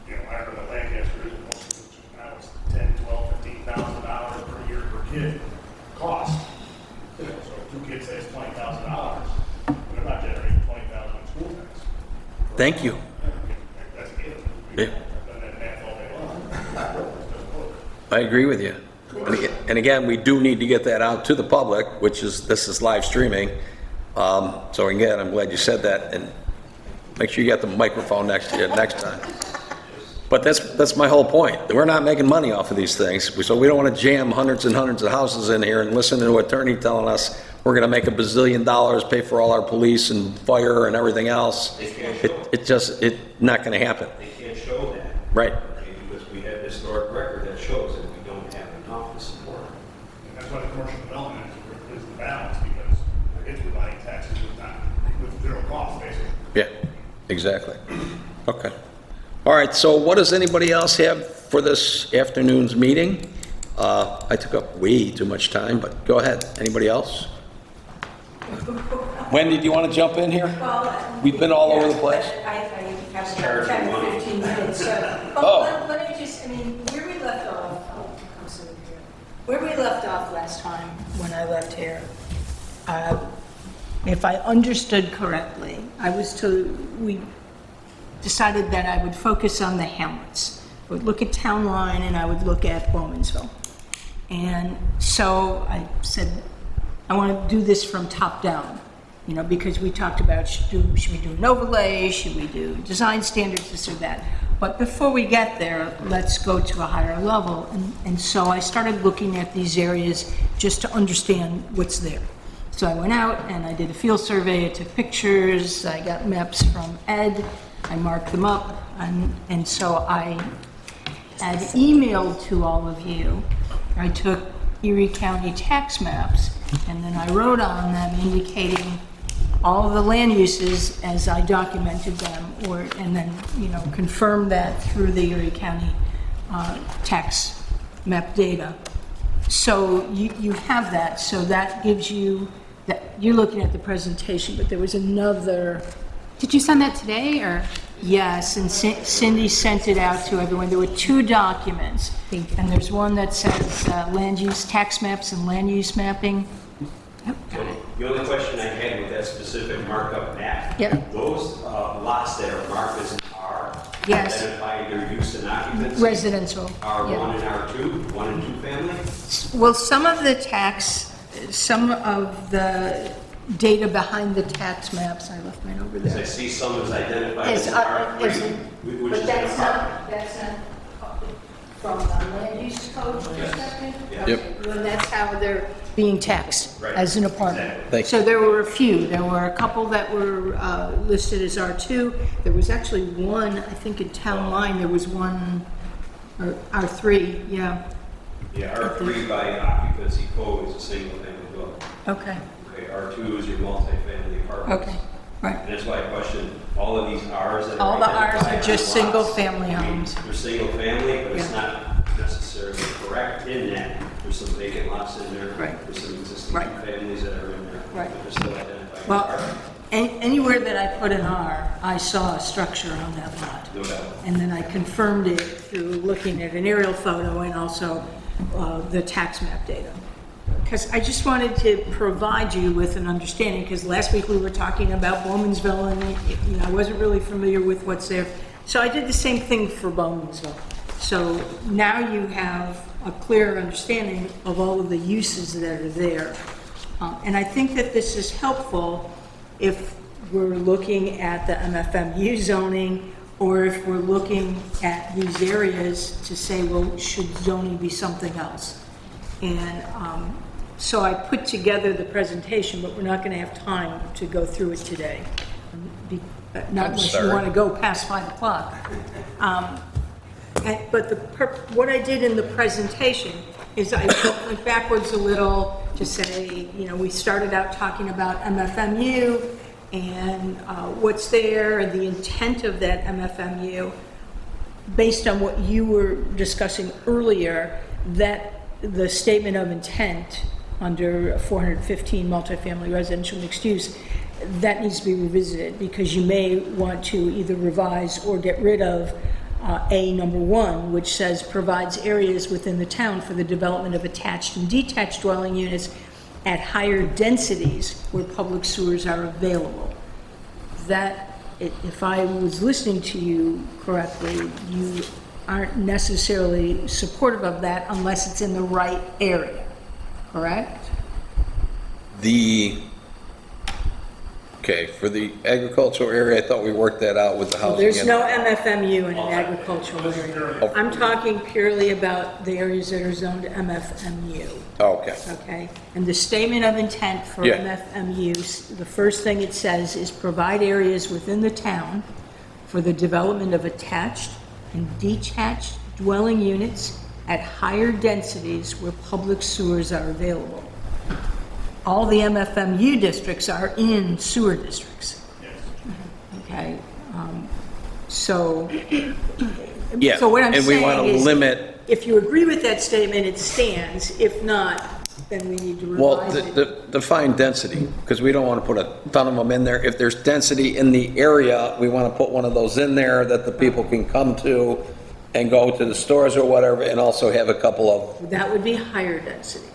you know, I remember the Lancaster, now it's $10, $12, $15,000 per year per kid cost. You know, so 2 kids says $20,000, they're not generating $20,000 in school tax. Thank you. That's a given. Yeah. I've done that math all day long. It doesn't work. I agree with you. And again, we do need to get that out to the public, which is, this is live streaming. So again, I'm glad you said that, and make sure you got the microphone next to you next time. But that's my whole point. We're not making money off of these things, so we don't want to jam hundreds and hundreds of houses in here and listen to an attorney telling us we're going to make $1 bazillion, pay for all our police and fire and everything else. They can't show It's not going to happen. They can't show that. Right. Okay, because we have historic record that shows that we don't have enough to support. And that's why the commercial development is the balance, because it's providing taxes with zero cost, basically. Yeah, exactly. Okay. All right, so what does anybody else have for this afternoon's meeting? I took up way too much time, but go ahead. Anybody else? Wendy, do you want to jump in here? Well, We've been all over the place. I have about 10 or 15 minutes, so. Oh. Let me just, I mean, where we left off, I'm sitting here. Where we left off last time, when I left here, if I understood correctly, we decided that I would focus on the hamlets. I would look at Town Line and I would look at Bowmansville. And so I said, I want to do this from top down, you know, because we talked about should we do an overlay, should we do design standards, this or that. But before we get there, let's go to a higher level. And so I started looking at these areas just to understand what's there. So I went out and I did a field survey, I took pictures, I got maps from Ed, I marked them up, and so I had emailed to all of you. I took Erie County tax maps, and then I wrote on them indicating all of the land uses as I documented them, and then, you know, confirmed that through the Erie County tax map data. So you have that, so that gives you, that you're looking at the presentation, but there was another. Did you send that today or? Yes, and Cindy sent it out to everyone. There were 2 documents. And there's one that says land use tax maps and land use mapping. Yep. The only question I had with that specific markup map, Yep. those lots that are marked as R, Yes. identify their use and occupancy. Residential. R1 yeah. and R2, 1 and 2 family. Well, some of the data behind the tax maps, I left mine over Because I there. see some is identified Is, as is- R3, which But is that's an apartment. that's not from the land use code perspective? Yes. Yep. Well, that's how they're being taxed, Right. as an apartment. Exactly. Thank So there were a few. There were a couple that were listed as R2. There was actually one, I think in Town Line, there was one, or R3, yeah. Yeah, R3 by occupancy code is a single family building. Okay, Okay, R2 is your multifamily apartments. okay, right. And that's why I question all of these Rs that are All the Rs identified are on just lots. single-family I mean, homes. They're single family, but it's Yeah. not necessarily correct in that. There's some vacant lots in there. Right. There's some existing Right. families that are in there. Right. But they're still identified. Well, anywhere that I put an R, I saw a structure on that lot. No doubt. And then I confirmed it through looking at an aerial photo and also the tax map data. Because I just wanted to provide you with an understanding, because last week we were talking about Bowmansville and, you know, I wasn't really familiar with what's there. So I did the same thing for Bowmansville. So now you have a clear understanding of all of the uses that are there. And I think that this is helpful if we're looking at the MFMU zoning, or if we're looking at these areas to say, well, should zoning be something else? And so I put together the presentation, but we're not going to have time to go through it today. Not unless you sorry. want to go past 5 o'clock. But what I did in the presentation is I went backwards a little to say, you know, we started out talking about MFMU and what's there, and the intent of that MFMU. based on what you were discussing earlier, that the statement of intent under 415 multifamily residential mixed use, that needs to be revisited, because you may want to either revise or get rid of A number 1, which says provides areas within the town for the development of attached and detached dwelling units at higher densities where public sewers are available. That, if I was listening to you correctly, you aren't necessarily supportive of that unless it's in the right area, correct? Okay, for the agricultural area, I thought we worked that out with the housing. There's no MFMU in an agricultural area. I'm talking purely about the areas that are zoned MFMU, Okay, okay? And the statement of intent for Yeah. MFMUs, the first thing it says is provide areas within the town for the development of attached and detached dwelling units at higher densities where public sewers are available. All the MFMU districts are in sewer districts. Okay, so. yeah, So what I'm and we want saying to is, limit, if you agree with that statement, it stands. If not, then we need to well, revise it. define density, because we don't want to put a ton of them in there. If there's density in the area, we want to put one of those in there that the people can come to and go to the stores or whatever, and also have a couple of, That would be higher density.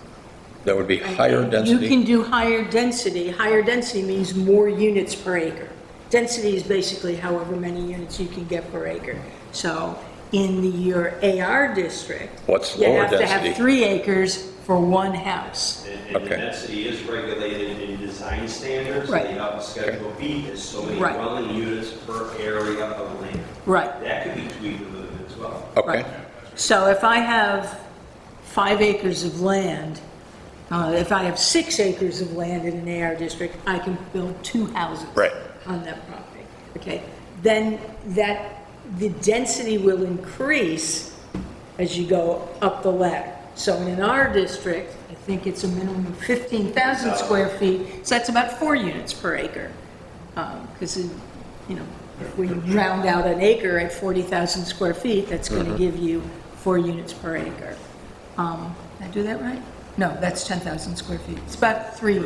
that would be higher You density. can do higher density. Higher density means more units per acre. Density is basically however many units you can get per acre. So in your AR district, What's you lower have to density? have 3 acres for one house. And the Okay. density is regulated in design standards. Right. The upper Schedule B is so many Right. dwelling units per area of land. Right. That could be tweaked a little bit as well. Okay, Right. So if I have 5 acres of land, if I have 6 acres of land in an AR district, I can build 2 houses Right. on that property. Okay, then the density will increase as you go up the ladder. So in our district, I think it's a minimum of 15,000 square feet, so that's about 4 units per acre. Because, if we round out an acre at 40,000 square feet, that's going to give you 4 units per acre. Did I do that right? No, that's 10,000 square feet. It's about 3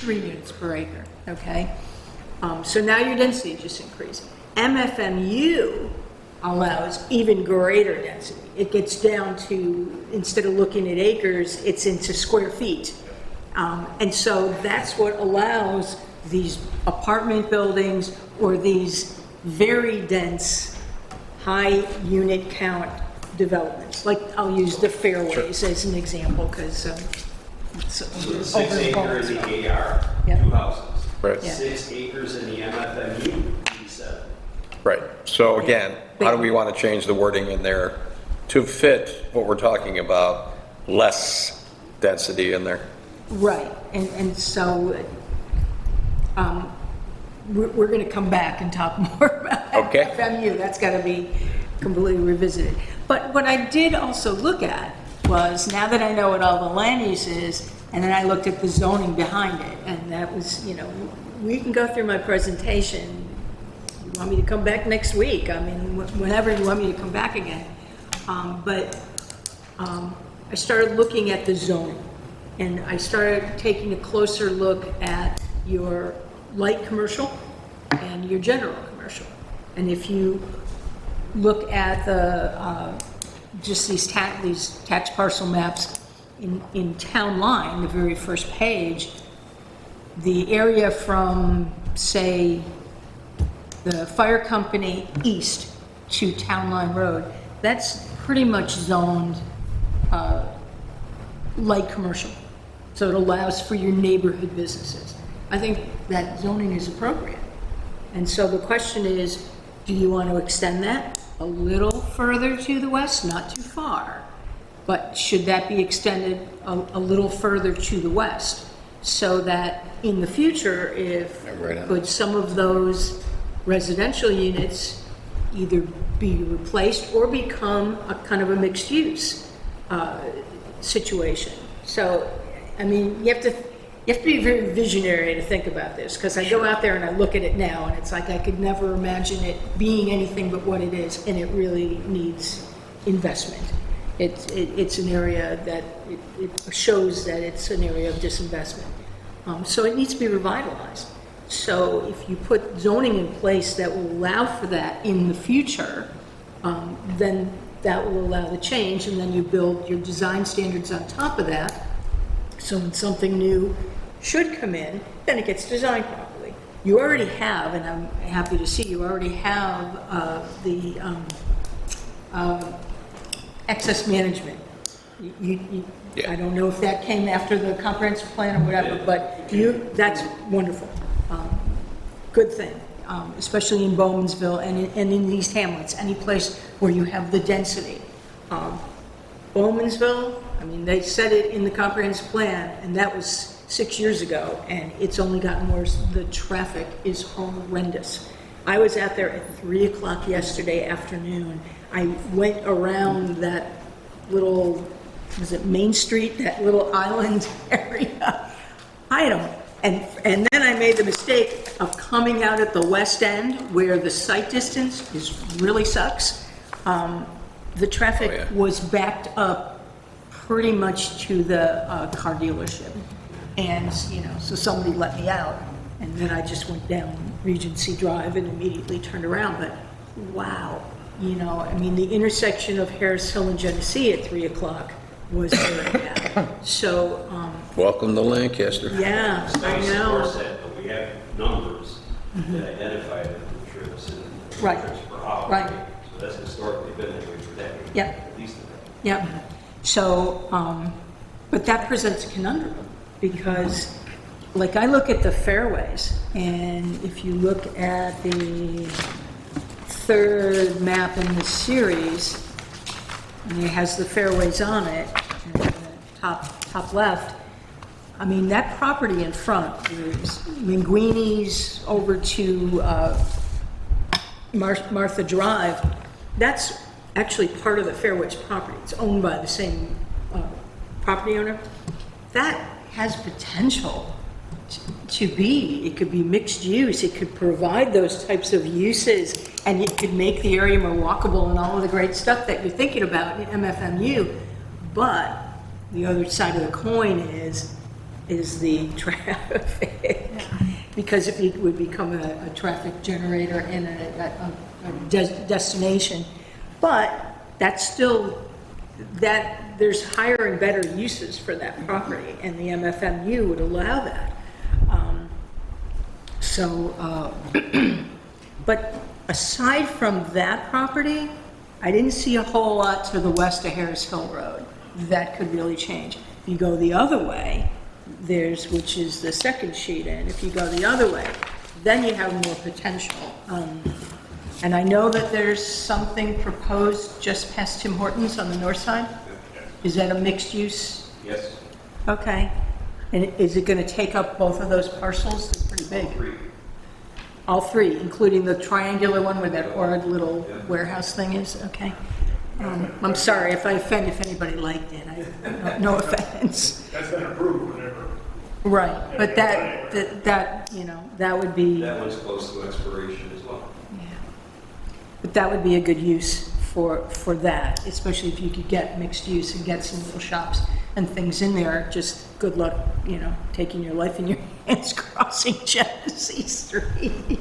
units per acre, okay? So now your density just increased. MFMU allows even greater density. It gets down to, instead of looking at acres, it's into square feet. And so that's what allows these apartment buildings or these very dense, high unit count developments. Like, I'll use the fairways as an example, because So 6 acres in the AR, Yeah. 2 houses. right, Yeah. 6 acres in the MFMU, 7. right. So again, how do we want to change the wording in there to fit what we're talking about, less density in there? Right, and so, we're gonna come back and talk more about Okay. FMU, that's gotta be completely revisited. But what I did also look at was, now that I know what all the land use is, and then I looked at the zoning behind it, and that was, we can go through my presentation. You want me to come back next week? I mean, whenever you want me to come back again. I started looking at the zoning, and I started taking a closer look at your light commercial and your general commercial. And if you look at the, just these tax parcel maps in town line, the very first page, the area from, say, the fire company east to Town Line Road, that's pretty much zoned light commercial. So it allows for your neighborhood businesses. I think that zoning is appropriate. And so the question is, do you want to extend that a little further to the west? Not too far. But should that be extended a little further to the west? So that in the future, could some of those residential units either be replaced or become a kind of a mixed use situation. So, I mean, you you have to be very visionary to think about this, because I go out there and I look at it now, and it's like I could never imagine it being anything but what it is, and it really needs investment. It's an area that, it shows that it's an area of disinvestment. So it needs to be revitalized. So if you put zoning in place that will allow for that in the future, then that will allow the change, and then you build your design standards on top of that. So when something new should come in, then it gets designed properly. You already have, and I'm happy to see, you already have the excess management. Yeah. I don't know if that came after the comprehensive plan or whatever, but that's wonderful. Good thing, especially in Bowmansville and in these hamlets, any place where you have the density. Bowmansville, I mean, they said it in the comprehensive plan, and that was 6 years ago, and it's only gotten worse. The traffic is horrendous. I was out there at 3 o'clock yesterday afternoon. I went around that little, was it Main Street, that little island area? I don't, and then I made the mistake of coming out at the west end where the sight distance really sucks. The traffic Oh, yeah. was backed up pretty much to the car dealership. And, so somebody let me out, and then I just went down Regency Drive and immediately turned around. But wow, I mean, the intersection of Harris Hill and Genesee at 3 o'clock was very bad. So, Welcome to Lancaster. yeah, I Study know. supports that, but we have numbers that identify the trips and Right. trips per hour. Right. So that's historically been that way for decades. Yep. At least a decade. Yep. So, but that presents a conundrum, because, like, I look at the fairways, and if you look at the third map in the series, and it has the fairways on it, and the top left, I mean, that property in front is Linguini's over to Martha Drive. That's actually part of the Fairways property. It's owned by the same property owner. That has potential to be, it could be mixed use, it could provide those types of uses, and it could make the area more walkable and all of the great stuff that you're thinking about in MFMU. But the other side of the coin is the traffic, because it would become a traffic generator and a destination. But that's still, there's higher and better uses for that property, and the MFMU would allow that. But aside from that property, I didn't see a whole lot to the west of Harris Hill Road that could really change. If you go the other way, which is the second sheet in, if you go the other way, then you have more potential. And I know that there's something proposed just past Tim Hortons on the north side. Is that a mixed use? Yes. Okay. And is it going to take up both of those parcels? They're pretty big. Three. All three, including the triangular one where that horrid little warehouse thing is? Okay. I'm sorry if I offend, if anybody liked it. No offense. That's been approved whenever. Right, but that would be, That one's close to expiration as well. but that would be a good use for that, especially if you could get mixed use and get some little shops and things in there. Just good luck, taking your life in your hands crossing Genesee Street.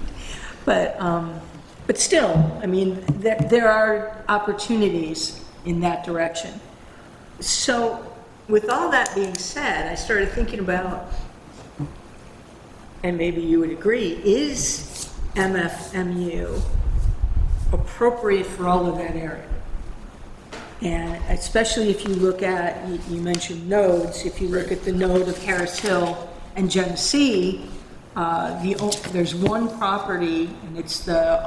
But still, I mean, there are opportunities in that direction. So with all that being said, I started thinking about, and maybe you would agree, is MFMU appropriate for all of that area? And especially if you look at, you mentioned nodes, if you look at the node of Harris Hill and Genesee, there's one property, and it's the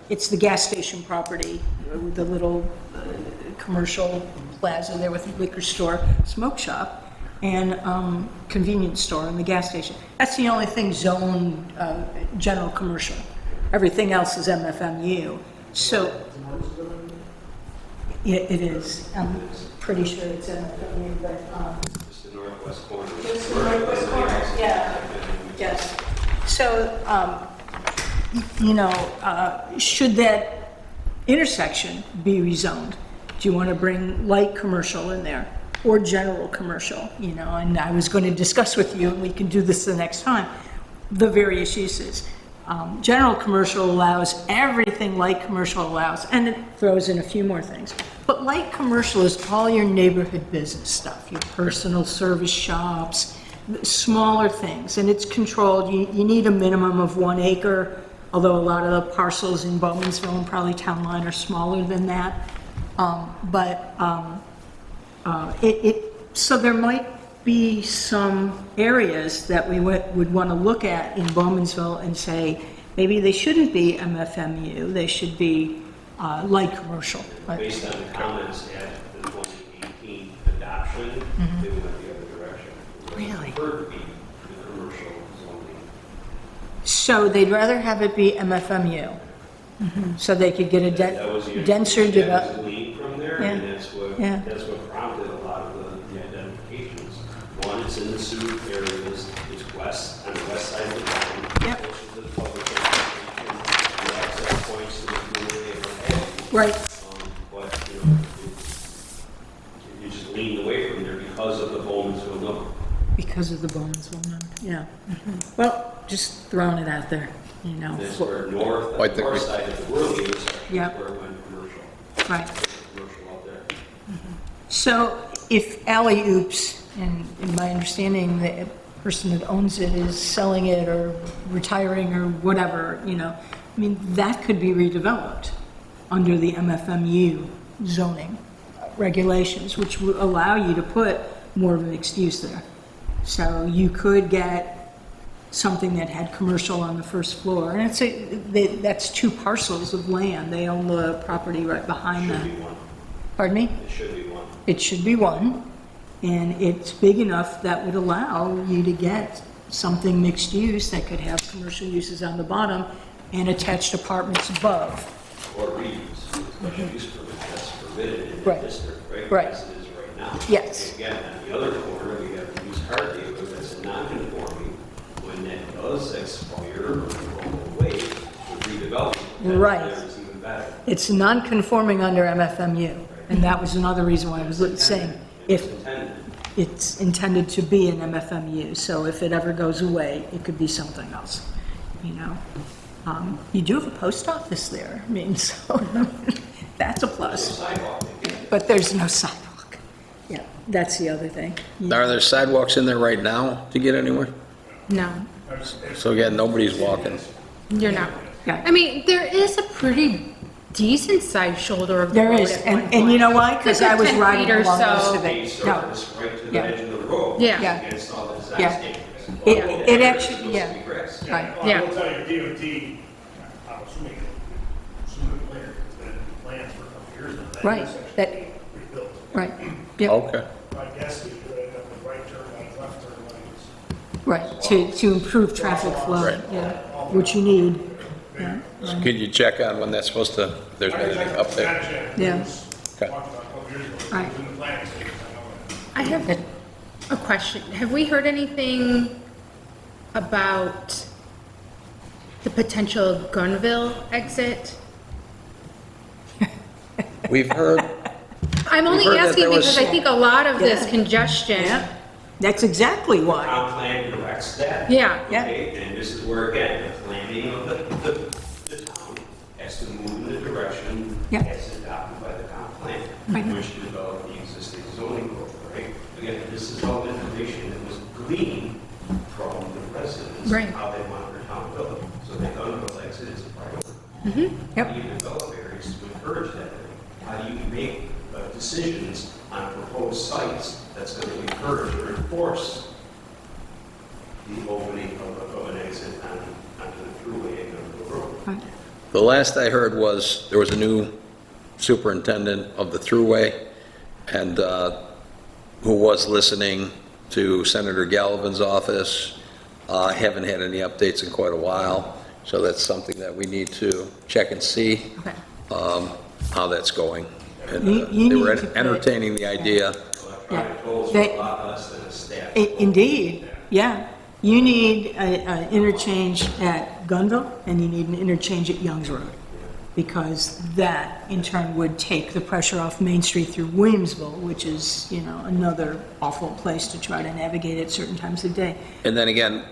it's the gas station property with the little commercial plaza there with a liquor store, smoke shop, and convenience store and the gas station. That's the only thing zoned general commercial. Everything else is MFMU. So, yeah, it is. I'm pretty sure it's MFMU, but Just the north northwest corner. Just the northwest corner, yeah. Yes. So, should that intersection be rezoned? Do you want to bring light commercial in there or general commercial? And I was going to discuss with you, and we can do this the next time, the various uses. General commercial allows everything light commercial allows, and it throws in a few more things. But light commercial is all your neighborhood business stuff, your personal service shops, smaller things, and it's controlled. You need a minimum of 1 acre, although a lot of the parcels in Bowmansville and probably Town Line are smaller than that. So there might be some areas that we would want to look at in Bowmansville and say, maybe they shouldn't be MFMU, they should be light commercial. Based on the comments at the 2018 adoption, they went the other direction. Really? Preferred to be the commercial zoning. So they'd rather have it be MFMU, so they could get a That was the denser that development. was the lead from there, Yeah. and Yeah. that's what prompted a lot of the identifications. One, it's in the sewer areas, it's west, on the west side of the town, Yep. close to the public transportation, the access points to the community and what have you. Right. But, you just leaned away from there because of the Bowmansville number. Because of the Bowmansville number, yeah. Well, just throwing it out there, That's where north, I the think north we- side of the Worley intersection Yep. is where it went commercial. Right. Commercial out there. So if Alley Oops, and in my understanding, the person that owns it is selling it or retiring or whatever, that could be redeveloped under the MFMU zoning regulations, which would allow you to put more of a mixed use there. So you could get something that had commercial on the first floor, and that's 2 parcels of land. They own the property right behind Should them. be one. Pardon me? It should be one. It should be one, and it's big enough that would allow you to get something mixed use that could have commercial uses on the bottom and attached apartments above. Or reuse, special use permit, that's forbidden in Right. the district, right? Right. As it is right now. Yes. Again, on the other corner, we have the used car dealer that's a non-conforming. When that does expire or go away, the redevelopment. Right. There is even better. It's non-conforming under MFMU, and that was another reason why I was saying, It's if intended. it's intended to be an MFMU, so if it ever goes away, it could be something else, You do have a post office there, so that's a plus, Sidewalk. but there's no sidewalk. Yeah, that's the other thing. Are there sidewalks in there right now to get anywhere? No, So again, nobody's walking. you're not. Yeah. I mean, there is a pretty decent sized shoulder of the There road is, at one and you know point. why? Because I was 10 riding feet or along most so. of They it. start No, this right to the Yeah. edge of the road. Yeah. Yeah. Against all the design Yeah. standards. It actually, yeah, Grass. right. Well, I Yeah. will tell you, DOT, I'm assuming later, it's been plans for a couple years now. That Right, intersection that- rebuilt. right, yep, Okay. My guess is you could end up with right turn lanes, left turn lanes. right, to improve traffic flow, Right. yeah, which you need, yeah, So could you check on when that's supposed to, there's been anything up there? yeah. Talked about a couple years ago, it Right. was in the planning stage, I know that. I have a question. Have we heard anything about the potential Gunville exit? We've heard, I'm only heard that asking there was- because I think a lot of this Yeah. congestion. Yeah, that's exactly why, Comp plan directs that. Yeah. Yeah. Okay, and this is where, again, the planning of the town has to move in the direction Yeah. as adopted by the comp plan, Right. which developed the existing zoning code, right? Again, this is all information that was gleaned from the residents, Right. how they want their town built. So they don't know exit is a priority. Yep. How do you develop areas to encourage that? How do you make decisions on proposed sites that's going to encourage or enforce the opening of an exit onto the thruway and onto the road? right, the last I heard was there was a new superintendent of the Thruway, and who was listening to Senator Gallivan's office. Haven't had any updates in quite a while, so that's something that we need to check and see Okay. how that's going. And, You they were need to put- entertaining the idea private tolls are They- a lot less than a staff. Indeed, yeah. You need an interchange at Gunville, and you need an interchange at Youngs Road, because that, in turn, would take the pressure off Main Street through Williamsville, which is, you know, another awful place to try to navigate at certain times of day. And then again,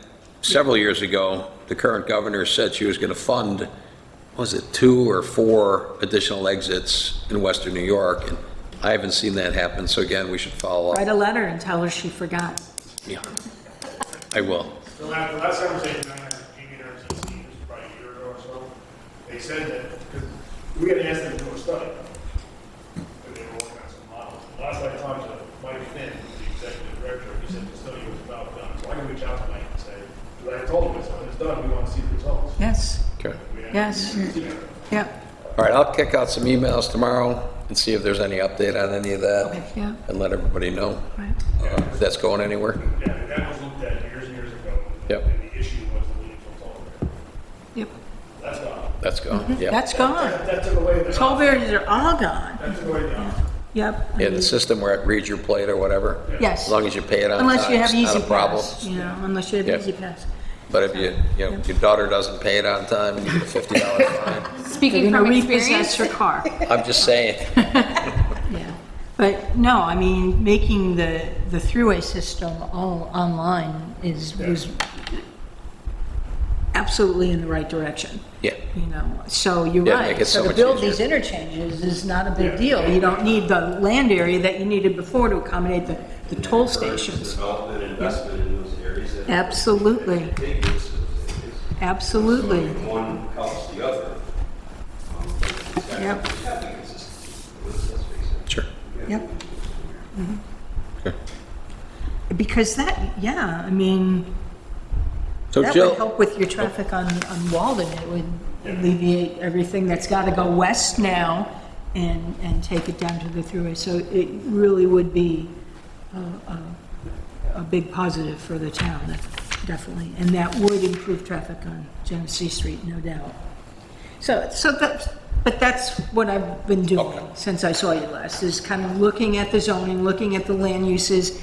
several years ago, the current governor said she was going to fund, was it 2 or 4 additional exits in western New York? And I haven't seen that happen, so again, we should follow up. Write a letter and tell her she forgot. Yeah, I will. The last conversation I had with Jamie and RTC, this was probably a year ago or so, they said that, because we had asked them to do a study, and they were working on some models. Last I talked to Mike Finn, the executive director, he said the study was about done. So I can reach out to Mike and say, because I told him, when it's done, we want to see the results. Yes, Okay. We have yes, to see it. yeah, All right, I'll kick out some emails tomorrow and see if there's any update on any of that yeah, and let everybody know right. if that's going anywhere. Yeah, that was looked at years and years ago. Yep. And the issue was the Williamsville toll barrier. Yep, That's gone. That's gone, yeah. that's gone. That took away the. Toll barriers are all gone. That took away the option. Yep. I Yeah, mean, the system where it reads your plate or whatever. As Yes, long as you pay it on unless time, you have it's not Easy a problem. Pass, you know, unless you have Yeah. Easy Pass. But if you know, your daughter doesn't pay it on time and you get a $50 fine, They're Speaking gonna from repossess experience, your car. I'm just saying. Yeah, but no, I mean, making the throughway system all online was absolutely in the right direction, Yeah, you know, so you're Yeah, make right. it so So to much build easier. these interchanges is not a big Yeah. deal. You don't need the land area that you needed before to accommodate the toll Encourages stations. Development, investment in those areas. that- Absolutely. that take use of those areas. Absolutely. So if one helps the other. It's got Yep. to be consistent. Let's face it. sure. Yep. Okay. Because that, yeah, I mean, So that would Jill, help with your traffic on Walden. It would alleviate everything that's got to go west now and take it down to the thruway. So it really would be a big positive for the town, definitely. And that would improve traffic on Genesee Street, no doubt. So that's what I've been doing Okay. since I saw you last, is kind of looking at the zoning, looking at the land uses,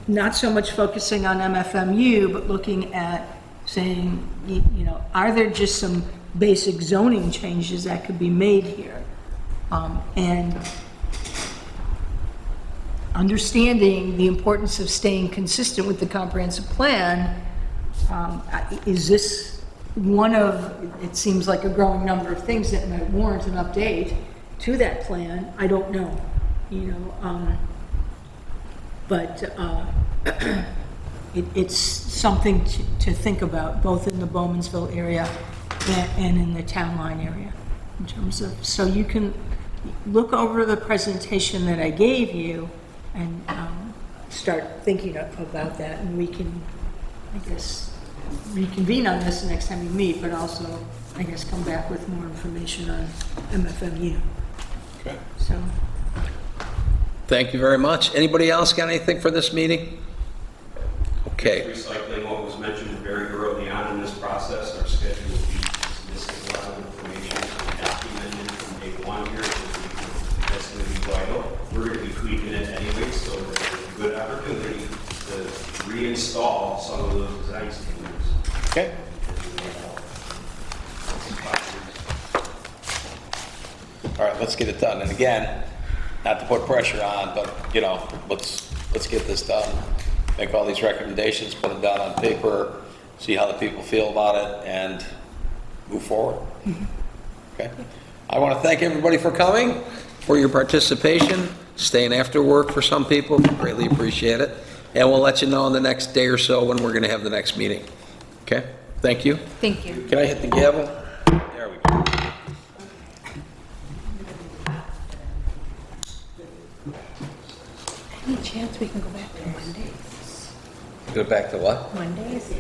not so much focusing on MFMU, but looking at saying, you know, are there just some basic zoning changes that could be made here? And understanding the importance of staying consistent with the comprehensive plan, is this one of, it seems like a growing number of things that might warrant an update to that plan? I don't know, you know, but it's something to think about, both in the Bowmansville area and in the town line area, in terms of, so you can look over the presentation that I gave you and start thinking about that, and we can, I guess, reconvene on this the next time you meet, but also, I guess, come back with more information on MFMU. Okay. So, thank you very much. Anybody else got anything for this meeting? Okay, Recycling what was mentioned very early on in this process, our schedule will be missing a lot of information documented from day one here. That's going to be vital. We're going to be tweaking it anyway, so there's a good opportunity to reinstall some of those design standards. okay. All right, let's get it done. And again, not to put pressure on, but, you know, let's get this done. Make all these recommendations, put them down on paper, see how the people feel about it, and move forward. Okay? I want to thank everybody for coming, for your participation, staying after work for some people, greatly appreciate it. And we'll let you know in the next day or so when we're going to have the next meeting. Okay? Thank you. thank you. Can I hit the gavel? There we go. Any chance we can go back to Mondays? Go back to what? Mondays?